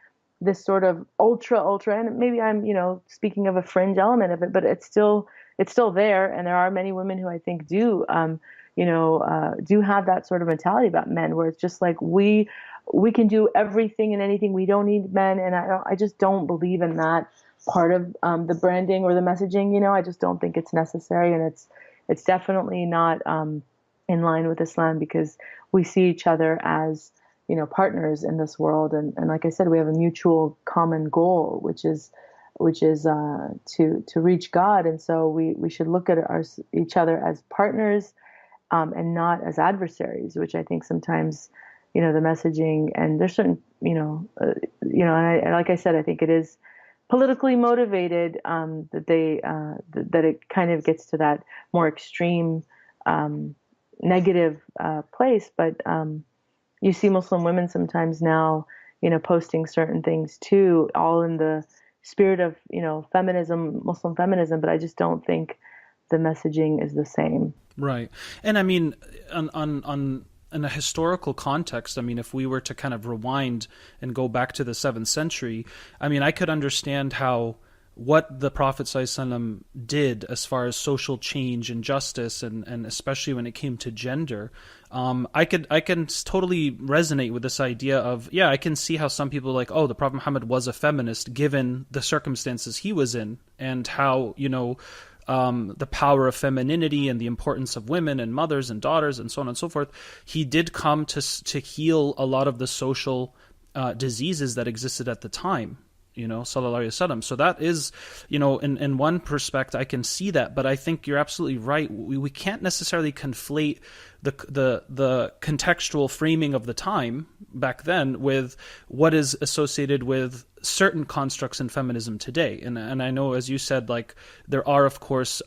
this sort of ultra, and maybe I'm, speaking of a fringe element of it, but it's still there, and there are many women who I think do have that sort of mentality about men, where it's just like we can do everything and anything. We don't need men, and I just don't believe in that part of the branding or the messaging. I just don't think it's necessary, and it's definitely not in line with Islam, because we see each other as partners in this world, and like I said, we have a mutual common goal, which is to reach God, and so we should look at each other as partners, and not as adversaries, which I think sometimes, the messaging, and there's certain, and like I said, I think it is politically motivated, that it kind of gets to that more extreme, negative place. But you see Muslim women sometimes now, posting certain things too, all in the spirit of, feminism, Muslim feminism, but I just don't think the messaging is the same. right. And I mean, on in a historical context, I mean, if we were to kind of rewind and go back to the 7th century, I mean, I could understand how what the Prophet ﷺ did as far as social change and justice, and especially when it came to gender, I can totally resonate with this idea of, yeah, I can see how some people are like, oh, the Prophet Muhammad was a feminist given the circumstances he was in, and how, the power of femininity and the importance of women and mothers and daughters and so on and so forth. He did come to heal a lot of the social diseases that existed at the time, sallallahu alaihi wasallam. So that is, in one perspective, I can see that, but I think you're absolutely right. We can't necessarily conflate the contextual framing of the time back then with what is associated with certain constructs in feminism today. And I know, as you said, like, there are, of course,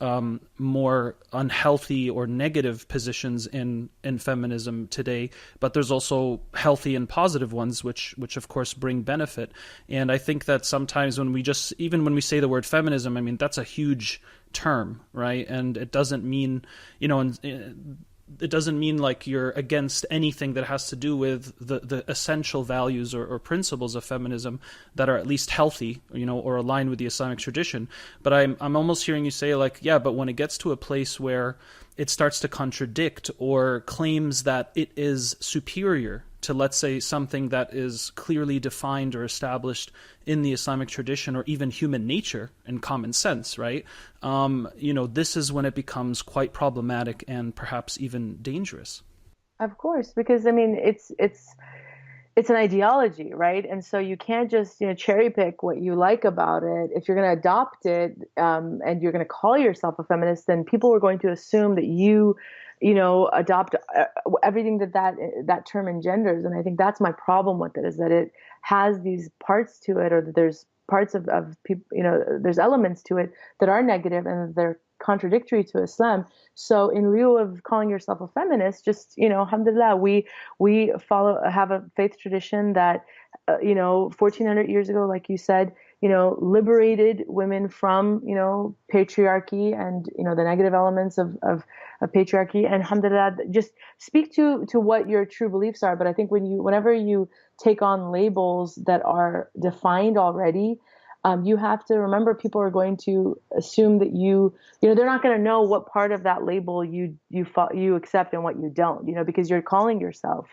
more unhealthy or negative positions in feminism today, but there's also healthy and positive ones, which of course bring benefit. And I think that sometimes even when we say the word feminism, I mean, that's a huge term, right? And it doesn't mean, it doesn't mean like you're against anything that has to do with the essential values or principles of feminism that are at least healthy, or aligned with the Islamic tradition. But I'm almost hearing you say, like, yeah, but when it gets to a place where it starts to contradict or claims that it is superior to, let's say, something that is clearly defined or established in the Islamic tradition, or even human nature and common sense, right? This is when it becomes quite problematic and perhaps even dangerous. Of course, because I mean, it's an ideology, right? And so you can't just cherry pick what you like about it. If you're going to adopt it, and you're going to call yourself a feminist, then people are going to assume that adopt everything that term engenders. And I think that's my problem with it, is that it has these parts to it, or that there's parts of people, there's elements to it that are negative and they're contradictory to Islam. So in lieu of calling yourself a feminist, just, alhamdulillah, we have a faith tradition that, 1400 years ago, like you said, liberated women from, patriarchy and, the negative elements of patriarchy. And alhamdulillah, just speak to what your true beliefs are. But I think whenever you take on labels that are defined already, you have to remember people are going to assume that they're not going to know what part of that label you accept and what you don't, because you're calling yourself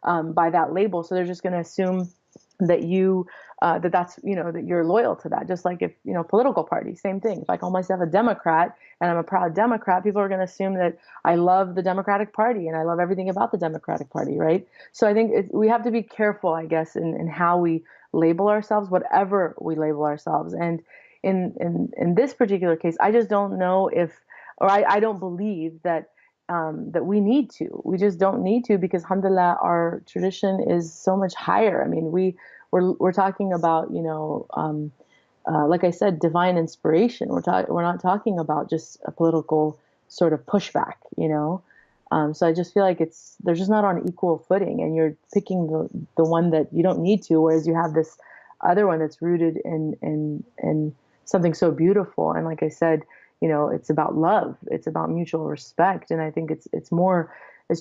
by that label. So they're just going to assume that that you're loyal to that. Just like if, political party, same thing. If I call myself a Democrat and I'm a proud Democrat, people are going to assume that I love the Democratic Party and I love everything about the Democratic Party, right? So I think we have to be careful, I guess, in how we label ourselves, whatever we label ourselves. And in this particular case, I just don't know I don't believe that that we need to. We just don't need to, because alhamdulillah, our tradition is so much higher. I mean, we're talking about, like I said, divine inspiration. We're not talking about just a political sort of pushback, So I just feel like they're just not on equal footing, and you're picking the one that you don't need to, whereas you have this other one that's rooted in something so beautiful. And like I said, it's about love, it's about mutual respect, and I think it's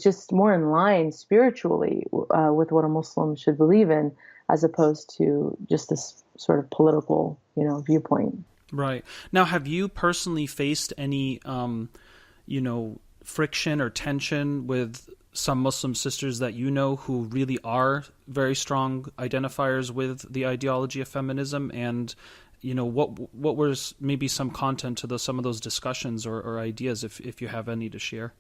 just more in line spiritually with what a Muslim should believe in, as opposed to just this sort of political, viewpoint. Right. Now, have you personally faced any, friction or tension with some Muslim sisters that you know who really are very strong identifiers with the ideology of feminism? And, what was maybe some content to some of those discussions or ideas, if you have any to share?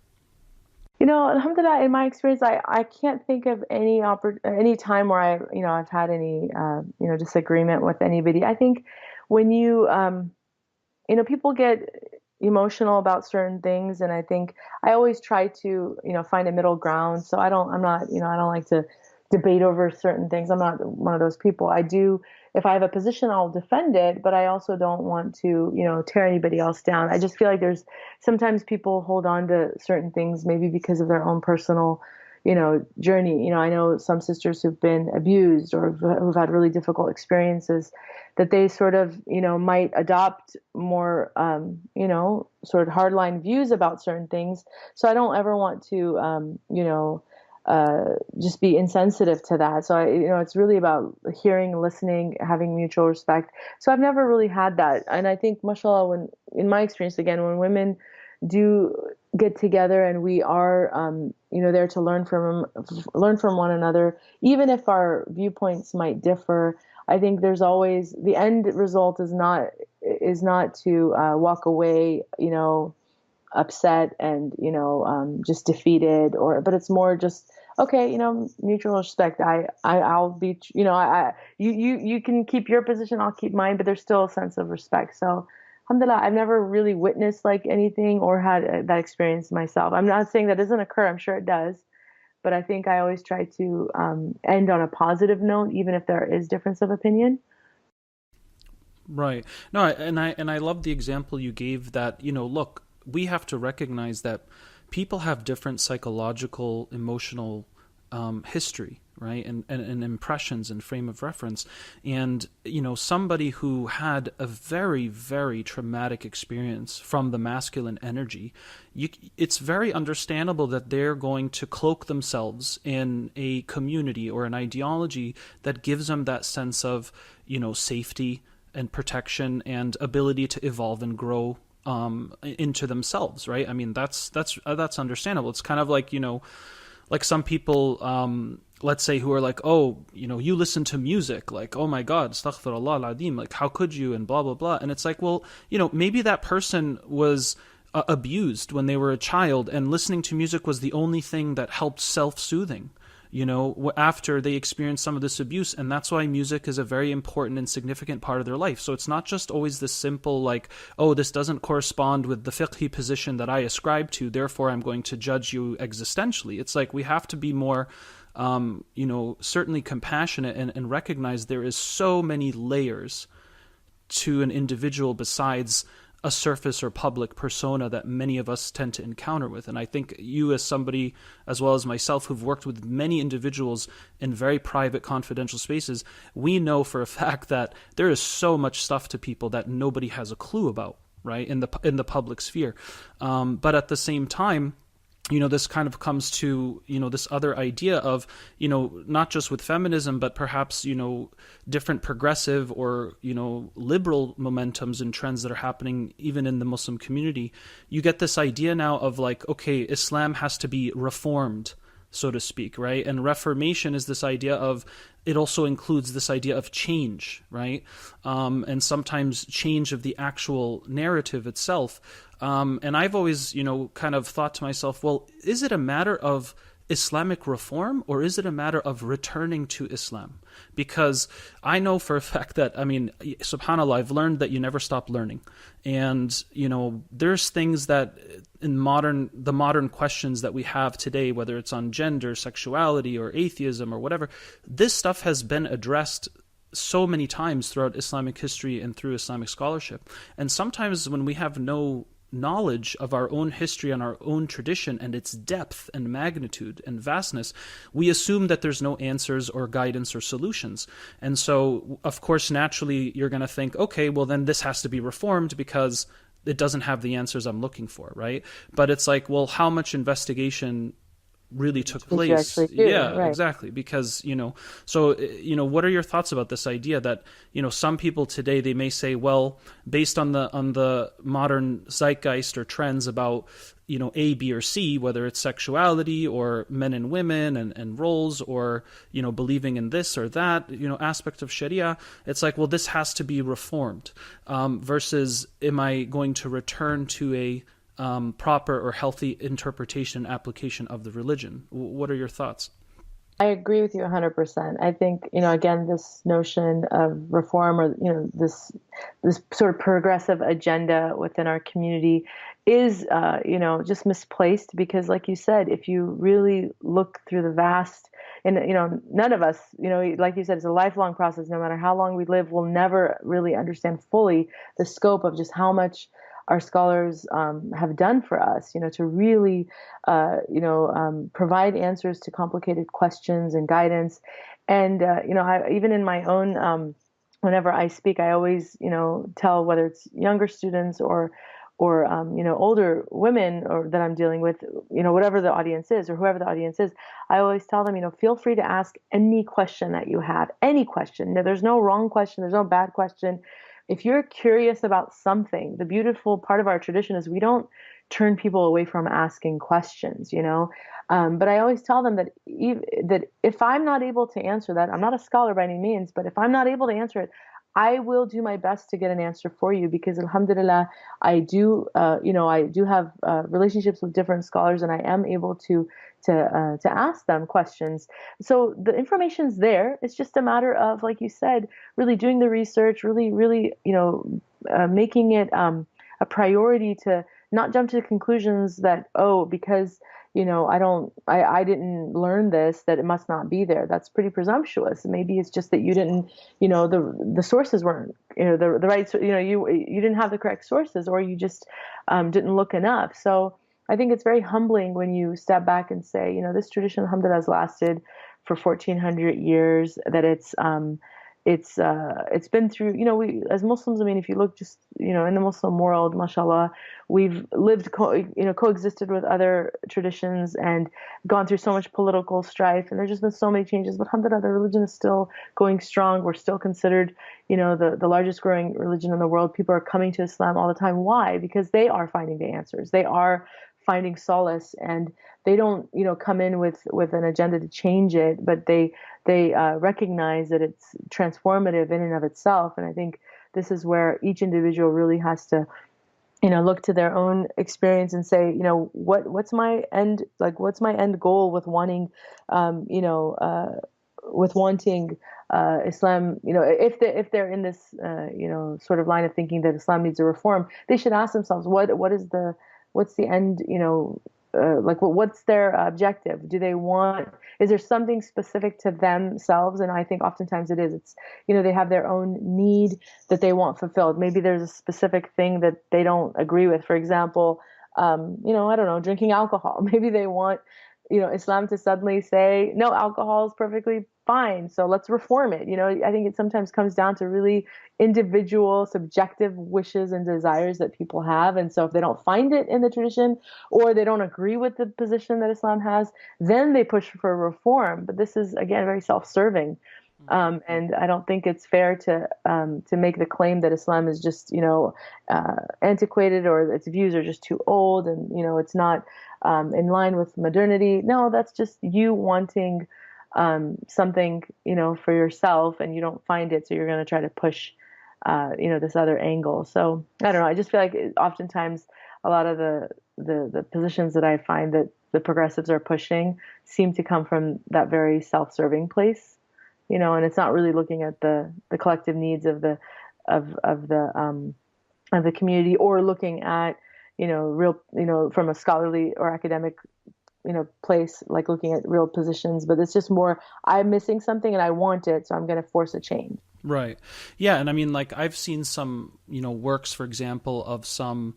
Alhamdulillah, in my experience, I can't think of any time where I've had any, disagreement with anybody. I think when people get emotional about certain things, and I think I always try to, find a middle ground. So I don't like to debate over certain things. I'm not one of those people. If I have a position, I'll defend it, but I also don't want to, tear anybody else down. I just feel like sometimes people hold on to certain things, maybe because of their own personal, journey. I know some sisters who've been abused or who've had really difficult experiences, that they sort of, might adopt more, sort of hardline views about certain things. So I don't ever want to, just be insensitive to that. So it's really about hearing, listening, having mutual respect. So I've never really had that. And I think, mashallah, in my experience, again, when women do get together and we are, there to learn from one another, even if our viewpoints might differ, I think there's always, the end result is not to walk away, upset and just defeated, but it's more just, okay, mutual respect. I'll be, you can keep your position, I'll keep mine, but there's still a sense of respect. So alhamdulillah, I've never really witnessed like anything or had that experience myself. I'm not saying that doesn't occur, I'm sure it does, but I think I always try to end on a positive note, even if there is difference of opinion. Right. No, and I love the example you gave that, look, we have to recognize that people have different psychological, emotional history, right? And impressions and frame of reference. And, somebody who had a very, very traumatic experience from the masculine energy, it's very understandable that they're going to cloak themselves in a community or an ideology that gives them that sense of, safety and protection and ability to evolve and grow into themselves, right? I mean, that's understandable. It's kind of like, like some people, let's say, who are like, oh, you listen to music, like, oh my God, astaghfirullah al-adim, like, how could you, and blah, blah, blah. And it's like, well, maybe that person was abused when they were a child, and listening to music was the only thing that helped self-soothing, after they experience some of this abuse. And that's why music is a very important and significant part of their life. So it's not just always this simple, like, oh, this doesn't correspond with the fiqhi position that I ascribe to, therefore I'm going to judge you existentially. It's like we have to be more, certainly compassionate and recognize there is so many layers to an individual besides a surface or public persona that many of us tend to encounter with. And I think you, as somebody, as well as myself, who've worked with many individuals in very private, confidential spaces, we know for a fact that there is so much stuff to people that nobody has a clue about, right, in the public sphere. But at the same time, this kind of comes to, this other idea of, not just with feminism, but perhaps, different progressive or, liberal momentums and trends that are happening even in the Muslim community. You get this idea now of like, okay, Islam has to be reformed, so to speak, right? And reformation is this idea of, it also includes this idea of change, right? And sometimes change of the actual narrative itself. And I've always, kind of thought to myself, well, is it a matter of Islamic reform or is it a matter of returning to Islam? Because I know for a fact that, subhanAllah, I've learned that you never stop learning. And, there's things that in the modern questions that we have today, whether it's on gender, sexuality, or atheism or whatever, this stuff has been addressed so many times throughout Islamic history and through Islamic scholarship. And sometimes when we have no knowledge of our own history and our own tradition and its depth and magnitude and vastness, we assume that there's no answers or guidance or solutions. And so, of course, naturally, you're going to think, okay, well, then this has to be reformed because it doesn't have the answers I'm looking for, right? But it's like, well, how much investigation really took place? Yeah, right. exactly. Because, so, what are your thoughts about this idea that, some people today, they may say, well, based on the modern zeitgeist or trends about, A, B, or C, whether it's sexuality or men and women and roles or, believing in this or that, aspect of Sharia, it's like, well, this has to be reformed, versus am I going to return to a proper or healthy interpretation and application of the religion? What are your thoughts? I agree with you 100%. I think, again, this notion of reform or, this sort of progressive agenda within our community is, just misplaced because, like you said, if you really look through the vast, and, none of us, like you said, it's a lifelong process. No matter how long we live, we'll never really understand fully the scope of just how much our scholars have done for us, to really, provide answers to complicated questions and guidance. And, even in my own, whenever I speak, I always, tell whether it's younger students or older women or that I'm dealing with, whatever the audience is or whoever the audience is, I always tell them, feel free to ask any question that you have, any question. There's no wrong question. There's no bad question. If you're curious about something, the beautiful part of our tradition is we don't turn people away from asking questions, But I always tell them that if I'm not able to answer that, I'm not a scholar by any means, but if I'm not able to answer it, I will do my best to get an answer for you because alhamdulillah, I do have relationships with different scholars and I am able to ask them questions. So the information's there. It's just a matter of, like you said, really doing the research, really, making it a priority to not jump to conclusions that, because I didn't learn this, that it must not be there. That's pretty presumptuous. Maybe it's just that you didn't, the sources weren't, the right, you didn't have the correct sources or you just didn't look enough. So I think it's very humbling when you step back and say, this tradition, alhamdulillah, has lasted for 1400 years, that it's been through, we as Muslims, I mean, if you look just, in the Muslim world, mashallah, we've lived, coexisted with other traditions and gone through so much political strife. And there's just been so many changes, but alhamdulillah, the religion is still going strong. We're still considered, the largest growing religion in the world. People are coming to Islam all the time. Why? Because they are finding the answers. They are finding solace, and they don't, come in with an agenda to change it, but they recognize that it's transformative in and of itself. And I think this is where each individual really has to, look to their own experience and say, what's my end, what's my end goal with wanting, Islam, if they're in this, sort of line of thinking that Islam needs a reform, they should ask themselves, what's the end, what's their objective? Do they want, is there something specific to themselves? And I think oftentimes it is. It's, they have their own need that they want fulfilled. Maybe there's a specific thing that they don't agree with. For example, I don't know, drinking alcohol. Maybe they want, Islam to suddenly say, no, alcohol is perfectly fine, so let's reform it. I think it sometimes comes down to really individual, subjective wishes and desires that people have. And so if they don't find it in the tradition or they don't agree with the position that Islam has, then they push for reform. But this is, again, very self-serving. And I don't think it's fair to make the claim that Islam is just, antiquated or its views are just too old and, it's not in line with modernity. No, that's just you wanting something, for yourself, and you don't find it, so you're going to try to push, this other angle. So I don't know. I just feel like oftentimes a lot of the positions that I find that the progressives are pushing seem to come from that very self-serving place, and it's not really looking at the collective needs of the community, or looking at, real, from a scholarly or academic, place, like looking at real positions. But it's just more, I'm missing something and I want it, so I'm going to force a change. Right. Yeah. And I mean, I've seen some, works, for example, of some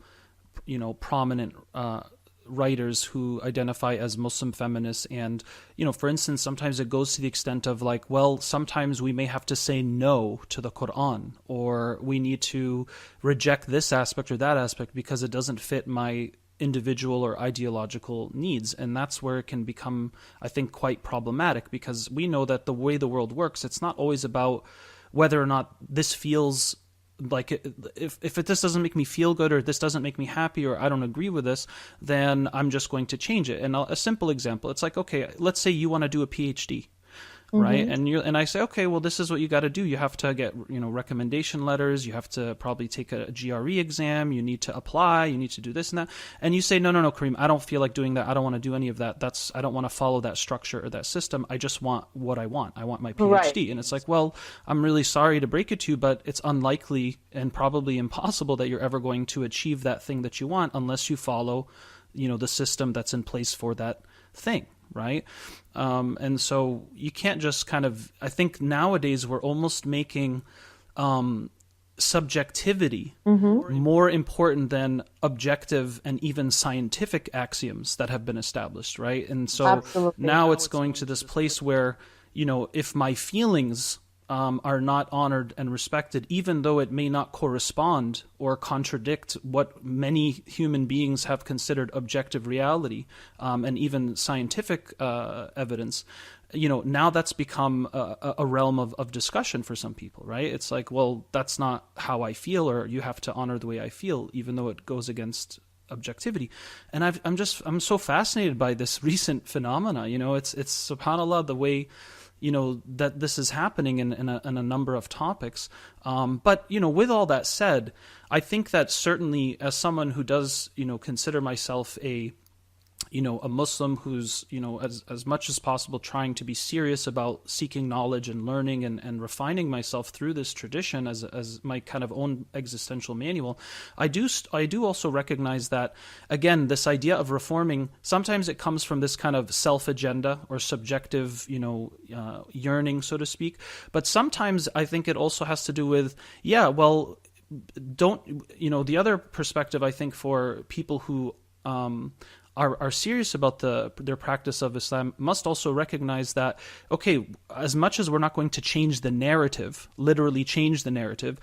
prominent writers who identify as Muslim feminists. And, for instance, sometimes it goes to the extent of like, well, sometimes we may have to say no to the Quran, or we need to reject this aspect or that aspect because it doesn't fit my individual or ideological needs. And that's where it can become, I think, quite problematic, because we know that the way the world works, it's not always about whether or not this feels like, if this doesn't make me feel good, or this doesn't make me happy, or I don't agree with this, then I'm just going to change it. And a simple example, it's like, okay, let's say you want to do a PhD, right? And I say, okay, well, this is what you got to do. You have to get, recommendation letters. You have to probably take a GRE exam. You need to apply. You need to do this and that. And you say, no, Karim, I don't feel like doing that. I don't want to do any of that. I don't want to follow that structure or that system. I just want what I want. I want my PhD. Right. And it's like, well, I'm really sorry to break it to you, but it's unlikely and probably impossible that you're ever going to achieve that thing that you want unless you follow, the system that's in place for that thing. Right. And so you can't just I think nowadays we're almost making subjectivity more important than objective and even scientific axioms that have been established. Right. And so Absolutely. Now it's going to this place where, if my feelings are not honored and respected, even though it may not correspond or contradict what many human beings have considered objective reality, and even scientific evidence, now that's become a realm of discussion for some people, right? It's like, well, that's not how I feel, or you have to honor the way I feel, even though it goes against objectivity. And I'm so fascinated by this recent phenomena. It's subhanAllah, the way that this is happening in a number of topics. But, with all that said, I think that certainly as someone who does, consider myself a Muslim who's, as much as possible trying to be serious about seeking knowledge and learning and refining myself through this tradition as my kind of own existential manual, I do also recognize that, again, this idea of reforming, sometimes it comes from this kind of self-agenda or subjective, yearning, so to speak. But sometimes I think it also has to do with, the other perspective, I think, for people who are serious about their practice of Islam must also recognize that, okay, as much as we're not going to change the narrative, literally change the narrative,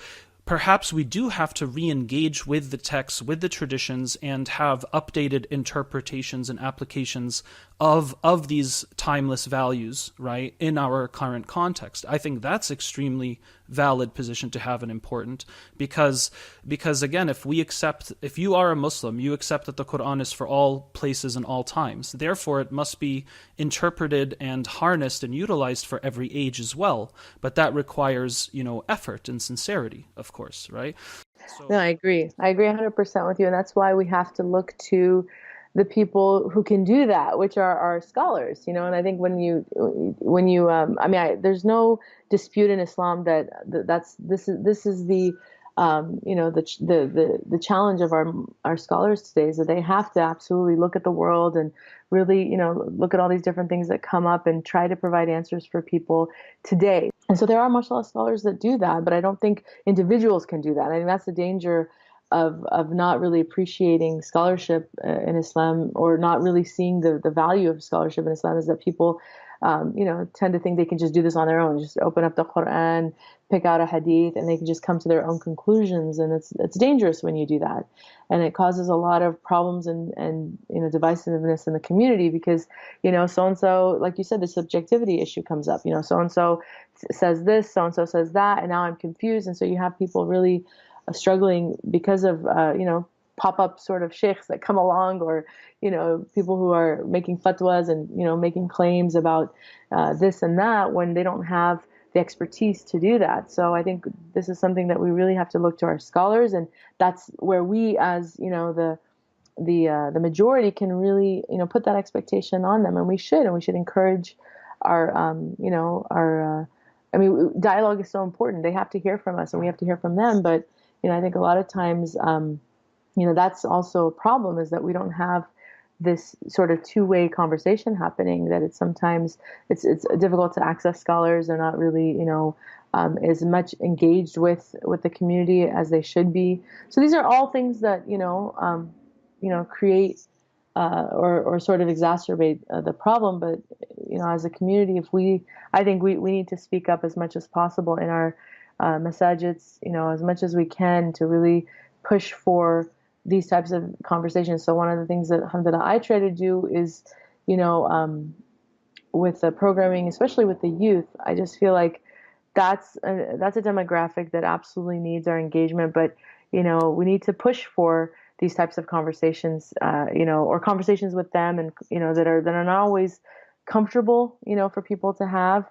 perhaps we do have to re-engage with the texts, with the traditions, and have updated interpretations and applications of these timeless values, right, in our current context. I think that's extremely valid position to have and important, because again, if you are a Muslim, you accept that the Quran is for all places and all times. Therefore, it must be interpreted and harnessed and utilized for every age as well. But that requires, effort and sincerity, of course, right? No, I agree. I agree 100% with you. And that's why we have to look to the people who can do that, which are our scholars, And I think there's no dispute in Islam that this is the the challenge of our scholars today, is that they have to absolutely look at the world and really, look at all these different things that come up and try to provide answers for people today. And so there are, mashallah, scholars that do that, but I don't think individuals can do that. I think that's the danger of not really appreciating scholarship in Islam, or not really seeing the value of scholarship in Islam, is that people, tend to think they can just do this on their own, just open up the Quran, pick out a hadith, and they can just come to their own conclusions. And it's dangerous when you do that. And it causes a lot of problems and divisiveness in the community, because, so-and-so, like you said, the subjectivity issue comes up. So-and-so says this, so-and-so says that, and now I'm confused. And so you have people really struggling because of, pop-up sort of sheikhs that come along, or, people who are making fatwas and, making claims about this and that, when they don't have the expertise to do that. So I think this is something that we really have to look to our scholars, and that's where we, as, the majority, can really, put that expectation on them, and we should encourage our, dialogue is so important. They have to hear from us, and we have to hear from them. But, I think a lot of times, that's also a problem, is that we don't have this sort of two-way conversation happening, that it's sometimes it's difficult to access scholars. They're not really, as much engaged with the community as they should be. So these are all things that, create or sort of exacerbate the problem. But as a community, I think we need to speak up as much as possible in our masajids, as much as we can to really push for these types of conversations. So one of the things that, alhamdulillah, I try to do is, with the programming, especially with the youth, I just feel like that's a demographic that absolutely needs our engagement. But we need to push for these types of conversations, or conversations with them, and that are not always comfortable, for people to have.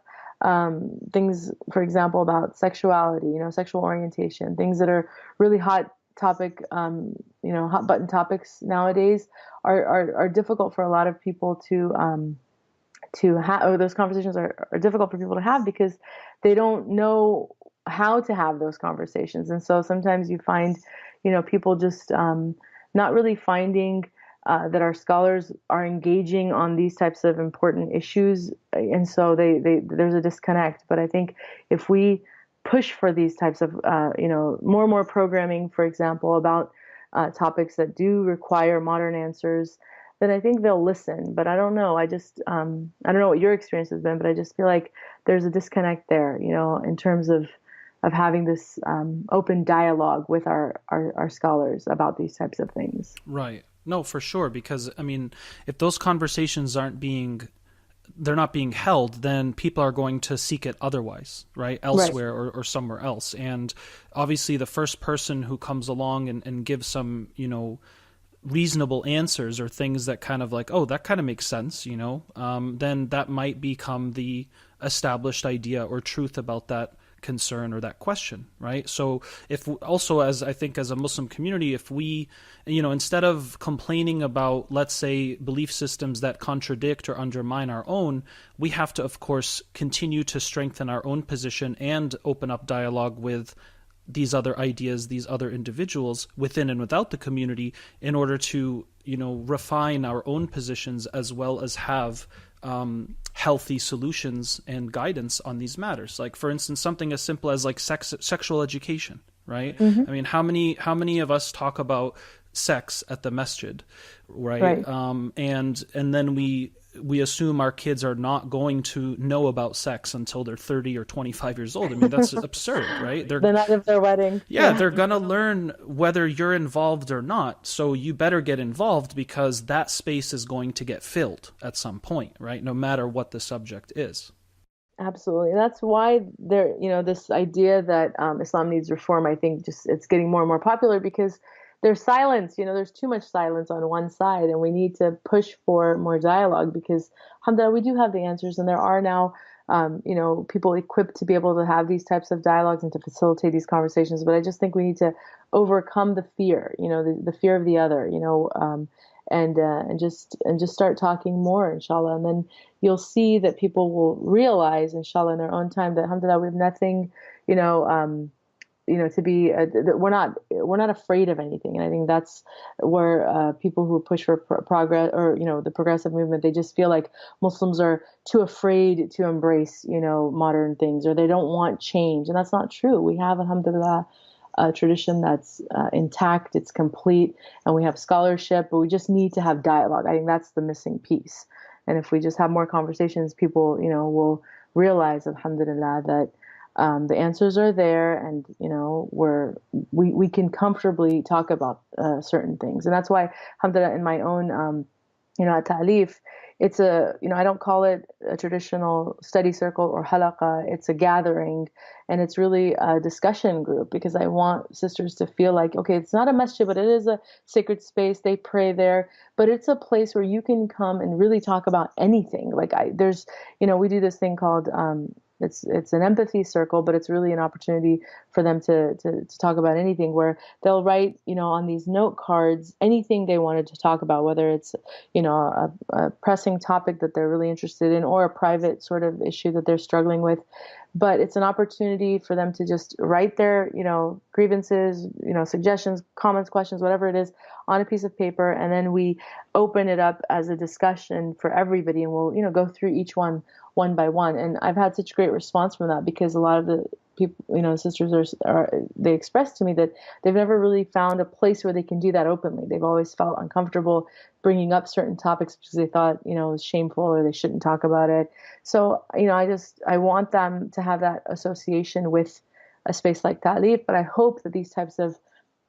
Things, for example, about sexuality, sexual orientation, things that are really hot topic, hot button topics nowadays are difficult for a lot of people to have, or those conversations are difficult for people to have because they don't know how to have those conversations. And so sometimes you find, people just not really finding that our scholars are engaging on these types of important issues. And so there's a disconnect. But I think if we push for these types of, more and more programming, for example, about topics that do require modern answers, then I think they'll listen. But I don't know. I don't know what your experience has been, but I just feel like there's a disconnect there, in terms of having this open dialogue with our scholars about these types of things. Right. No, for sure. Because, I mean, if those conversations they're not being held, then people are going to seek it otherwise, right? Elsewhere. Right. Or somewhere else. And obviously the first person who comes along and gives some, reasonable answers or things that kind of like, oh, that kind of makes sense, then that might become the established idea or truth about that concern or that question, right? So if also, as I think as a Muslim community, if we, instead of complaining about, let's say, belief systems that contradict or undermine our own, we have to, of course, continue to strengthen our own position and open up dialogue with these other ideas, these other individuals within and without the community in order to, refine our own positions as well as have healthy solutions and guidance on these matters. Like, for instance, something as simple as like sexual education, right? Mm-hmm. I mean, how many of us talk about sex at the masjid, right? And then we assume our kids are not going to know about sex until they're 30 or 25 years old. I mean, that's absurd, right? The night of their wedding. Yeah, they're going to learn whether you're involved or not. So you better get involved because that space is going to get filled at some point, right? No matter what the subject is. Absolutely. That's why this idea that Islam needs reform, I think it's getting more and more popular because there's silence, there's too much silence on one side, and we need to push for more dialogue because, alhamdulillah, we do have the answers, and there are now, people equipped to be able to have these types of dialogues and to facilitate these conversations. But I just think we need to overcome the fear, the fear of the other, and just start talking more, inshallah. And then you'll see that people will realize, inshallah, in their own time that, alhamdulillah, we have nothing, to be, we're not afraid of anything. And I think that's where people who push for progress or, the progressive movement, they just feel like Muslims are too afraid to embrace, modern things, or they don't want change. And that's not true. We have, alhamdulillah, a tradition that's intact, it's complete, and we have scholarship, but we just need to have dialogue. I think that's the missing piece. And if we just have more conversations, people, will realize, alhamdulillah, that the answers are there, and we can comfortably talk about certain things. And that's why, alhamdulillah, in my own at Ta'alif, it's I don't call it a traditional study circle or halaqa. It's a gathering, and it's really a discussion group because I want sisters to feel like, okay, it's not a masjid, but it is a sacred space. They pray there, but it's a place where you can come and really talk about anything. Like we do this thing called it's an empathy circle, but it's really an opportunity for them to talk about anything, where they'll write, on these note cards, anything they wanted to talk about, whether it's, a pressing topic that they're really interested in or a private sort of issue that they're struggling with. But it's an opportunity for them to just write their, grievances, suggestions, comments, questions, whatever it is, on a piece of paper. And then we open it up as a discussion for everybody. And we'll, go through each one by one. And I've had such great response from that because a lot of the people, sisters they expressed to me that they've never really found a place where they can do that openly. They've always felt uncomfortable bringing up certain topics because they thought, it was shameful or they shouldn't talk about it. So, I want them to have that association with a space like Ta'leef, but I hope that these types of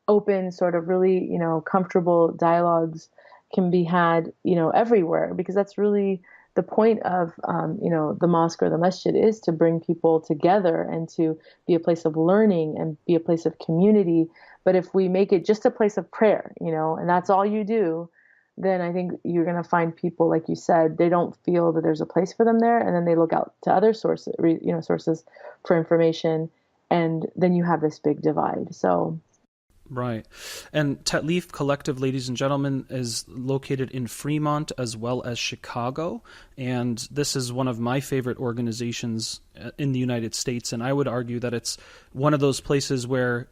open, sort of really, comfortable dialogues can be had, everywhere, because that's really the point of, the mosque or the masjid, is to bring people together and to be a place of learning and be a place of community. But if we make it just a place of prayer, and that's all you do, then I think you're going to find people, like you said, they don't feel that there's a place for them there, and then they look out to other sources, sources for information, and then you have this big divide. So. Right. And Ta'leef Collective, ladies and gentlemen, is located in Fremont as well as Chicago. And this is one of my favorite organizations in the United States. And I would argue that it's one of those places where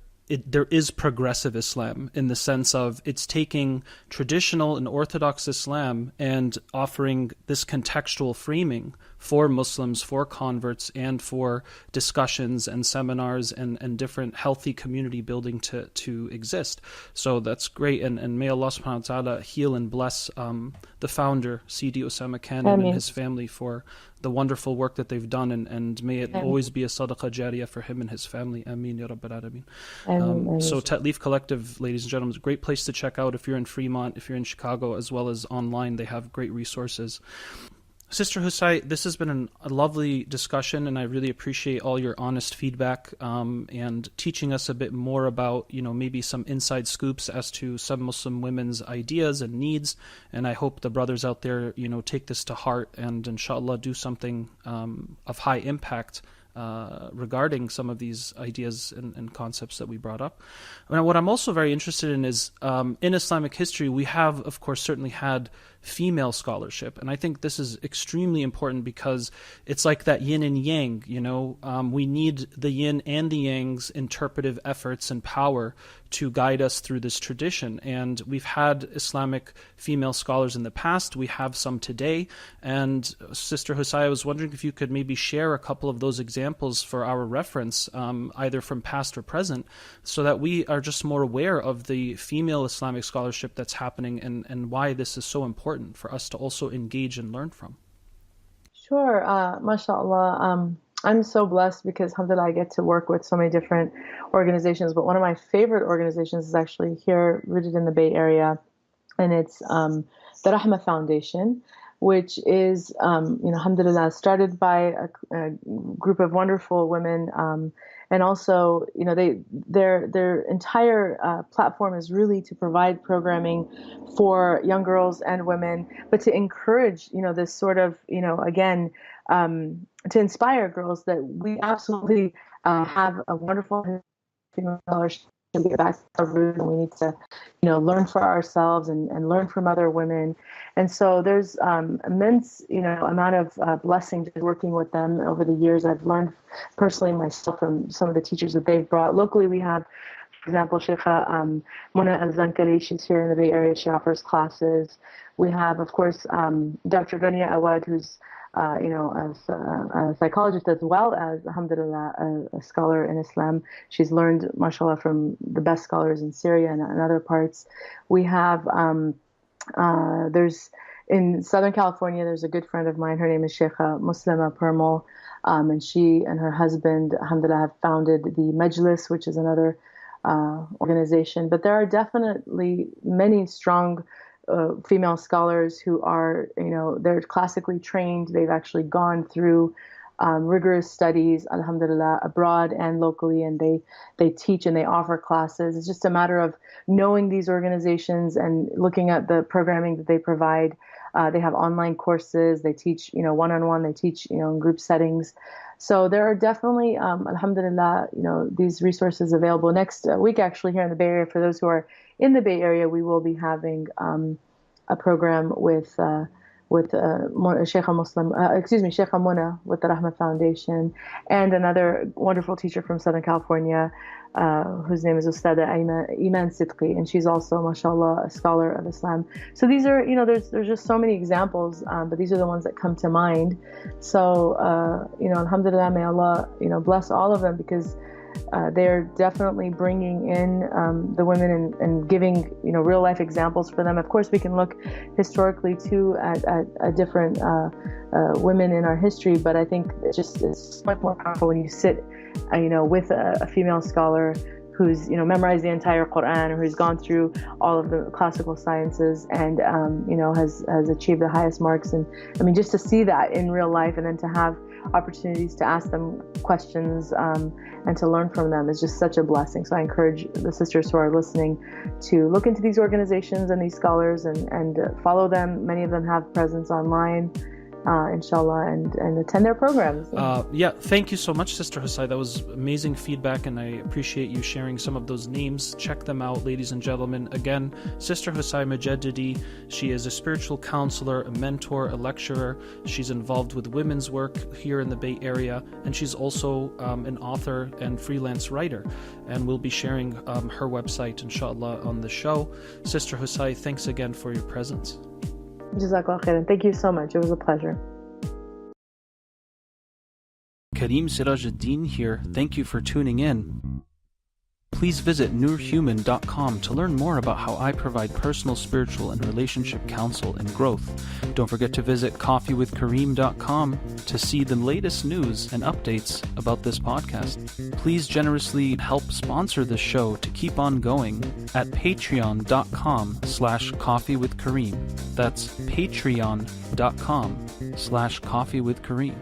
there is progressive Islam, in the sense of it's taking traditional and Orthodox Islam and offering this contextual framing for Muslims, for converts, and for discussions and seminars and different healthy community building to exist. So that's great. And may Allah subhanahu wa ta'ala heal and bless the founder, Sidi Osama Khan, and his family for the wonderful work that they've done, and may it always be a sadaqah jariyah for him and his family. Ameen ya Rabbil Alameen. So Ta'leef Collective, ladies and gentlemen, is a great place to check out if you're in Fremont, if you're in Chicago, as well as online. They have great resources. Sister Hosai, this has been a lovely discussion, and I really appreciate all your honest feedback and teaching us a bit more about, maybe some inside scoops as to some Muslim women's ideas and needs. And I hope the brothers out there, take this to heart and inshallah do something of high impact regarding some of these ideas and concepts that we brought up. Now, what I'm also very interested in is in Islamic history, we have, of course, certainly had female scholarship. And I think this is extremely important because it's like that yin and yang, we need the yin and the yang's interpretive efforts and power to guide us through this tradition. And we've had Islamic female scholars in the past. We have some today. And Sister Hosai, I was wondering if you could maybe share a couple of those examples for our reference, either from past or present, so that we are just more aware of the female Islamic scholarship that's happening and why this is so important for us to also engage and learn from. Sure. MashaAllah. I'm so blessed because, alhamdulillah, I get to work with so many different organizations. But one of my favorite organizations is actually here, rooted in the Bay Area, and it's the Rahma Foundation, which is, alhamdulillah, started by a group of wonderful women. And also, their entire platform is really to provide programming for young girls and women, but to encourage, this sort of, again, to inspire girls that we absolutely have a wonderful female scholarship to get back to our roots, and we need to, learn for ourselves and learn from other women. And so there's immense, amount of blessing just working with them over the years. I've learned personally myself from some of the teachers that they've brought. Locally, we have, for example, Sheikha Mona Al-Zankari. She's here in the Bay Area. She offers classes. We have, of course, Dr. Rania Awad, who's a psychologist as well as, alhamdulillah, a scholar in Islam. She's learned, mashallah, from the best scholars in Syria and other parts. We have, there's, in Southern California, there's a good friend of mine. Her name is Sheikha Muslima Permal, and she and her husband, alhamdulillah, have founded the Majlis, which is another organization. But there are definitely many strong female scholars who are, they're classically trained. They've actually gone through rigorous studies, alhamdulillah, abroad and locally, and they teach and they offer classes. It's just a matter of knowing these organizations and looking at the programming that they provide. They have online courses. They teach, one-on-one. They teach, in group settings. So there are definitely, alhamdulillah, these resources available. Next week, actually, here in the Bay Area, for those who are in the Bay Area, we will be having a program with Sheikha Mona with the Rahma Foundation, and another wonderful teacher from Southern California, whose name is Ustada Iman Sidqi, and she's also, mashallah, a scholar of Islam. So these are, there's just so many examples, but these are the ones that come to mind. So, alhamdulillah, may Allah, bless all of them, because they're definitely bringing in the women and giving, real life examples for them. Of course, we can look historically too at different women in our history, but I think it's much more powerful when you sit, with a female scholar who's, memorized the entire Quran, or who's gone through all of the classical sciences and, has achieved the highest marks. And I mean, just to see that in real life, and then to have opportunities to ask them questions and to learn from them is just such a blessing. So I encourage the sisters who are listening to look into these organizations and these scholars and follow them. Many of them have presence online, inshallah, and attend their programs. Thank you so much, Sister Hosai. That was amazing feedback, and I appreciate you sharing some of those names. Check them out, ladies and gentlemen. Again, Sister Hosai Mojaddidi. She is a spiritual counselor, a mentor, a lecturer. She's involved with women's work here in the Bay Area, and she's also an author and freelance writer. And we'll be sharing her website, inshallah, on the show. Sister Hosai, thanks again for your presence. Jazakallah khairan. Thank you so much. It was a pleasure. Karim Sirajuddin here. Thank you for tuning in. Please visit nurhuman.com to learn more about how I provide personal, spiritual, and relationship counsel and growth. Don't forget to visit coffeewithkareem.com to see the latest news and updates about this podcast. Please generously help sponsor the show to keep on going at patreon.com/coffeewithkareem. That's patreon.com/coffeewithkareem.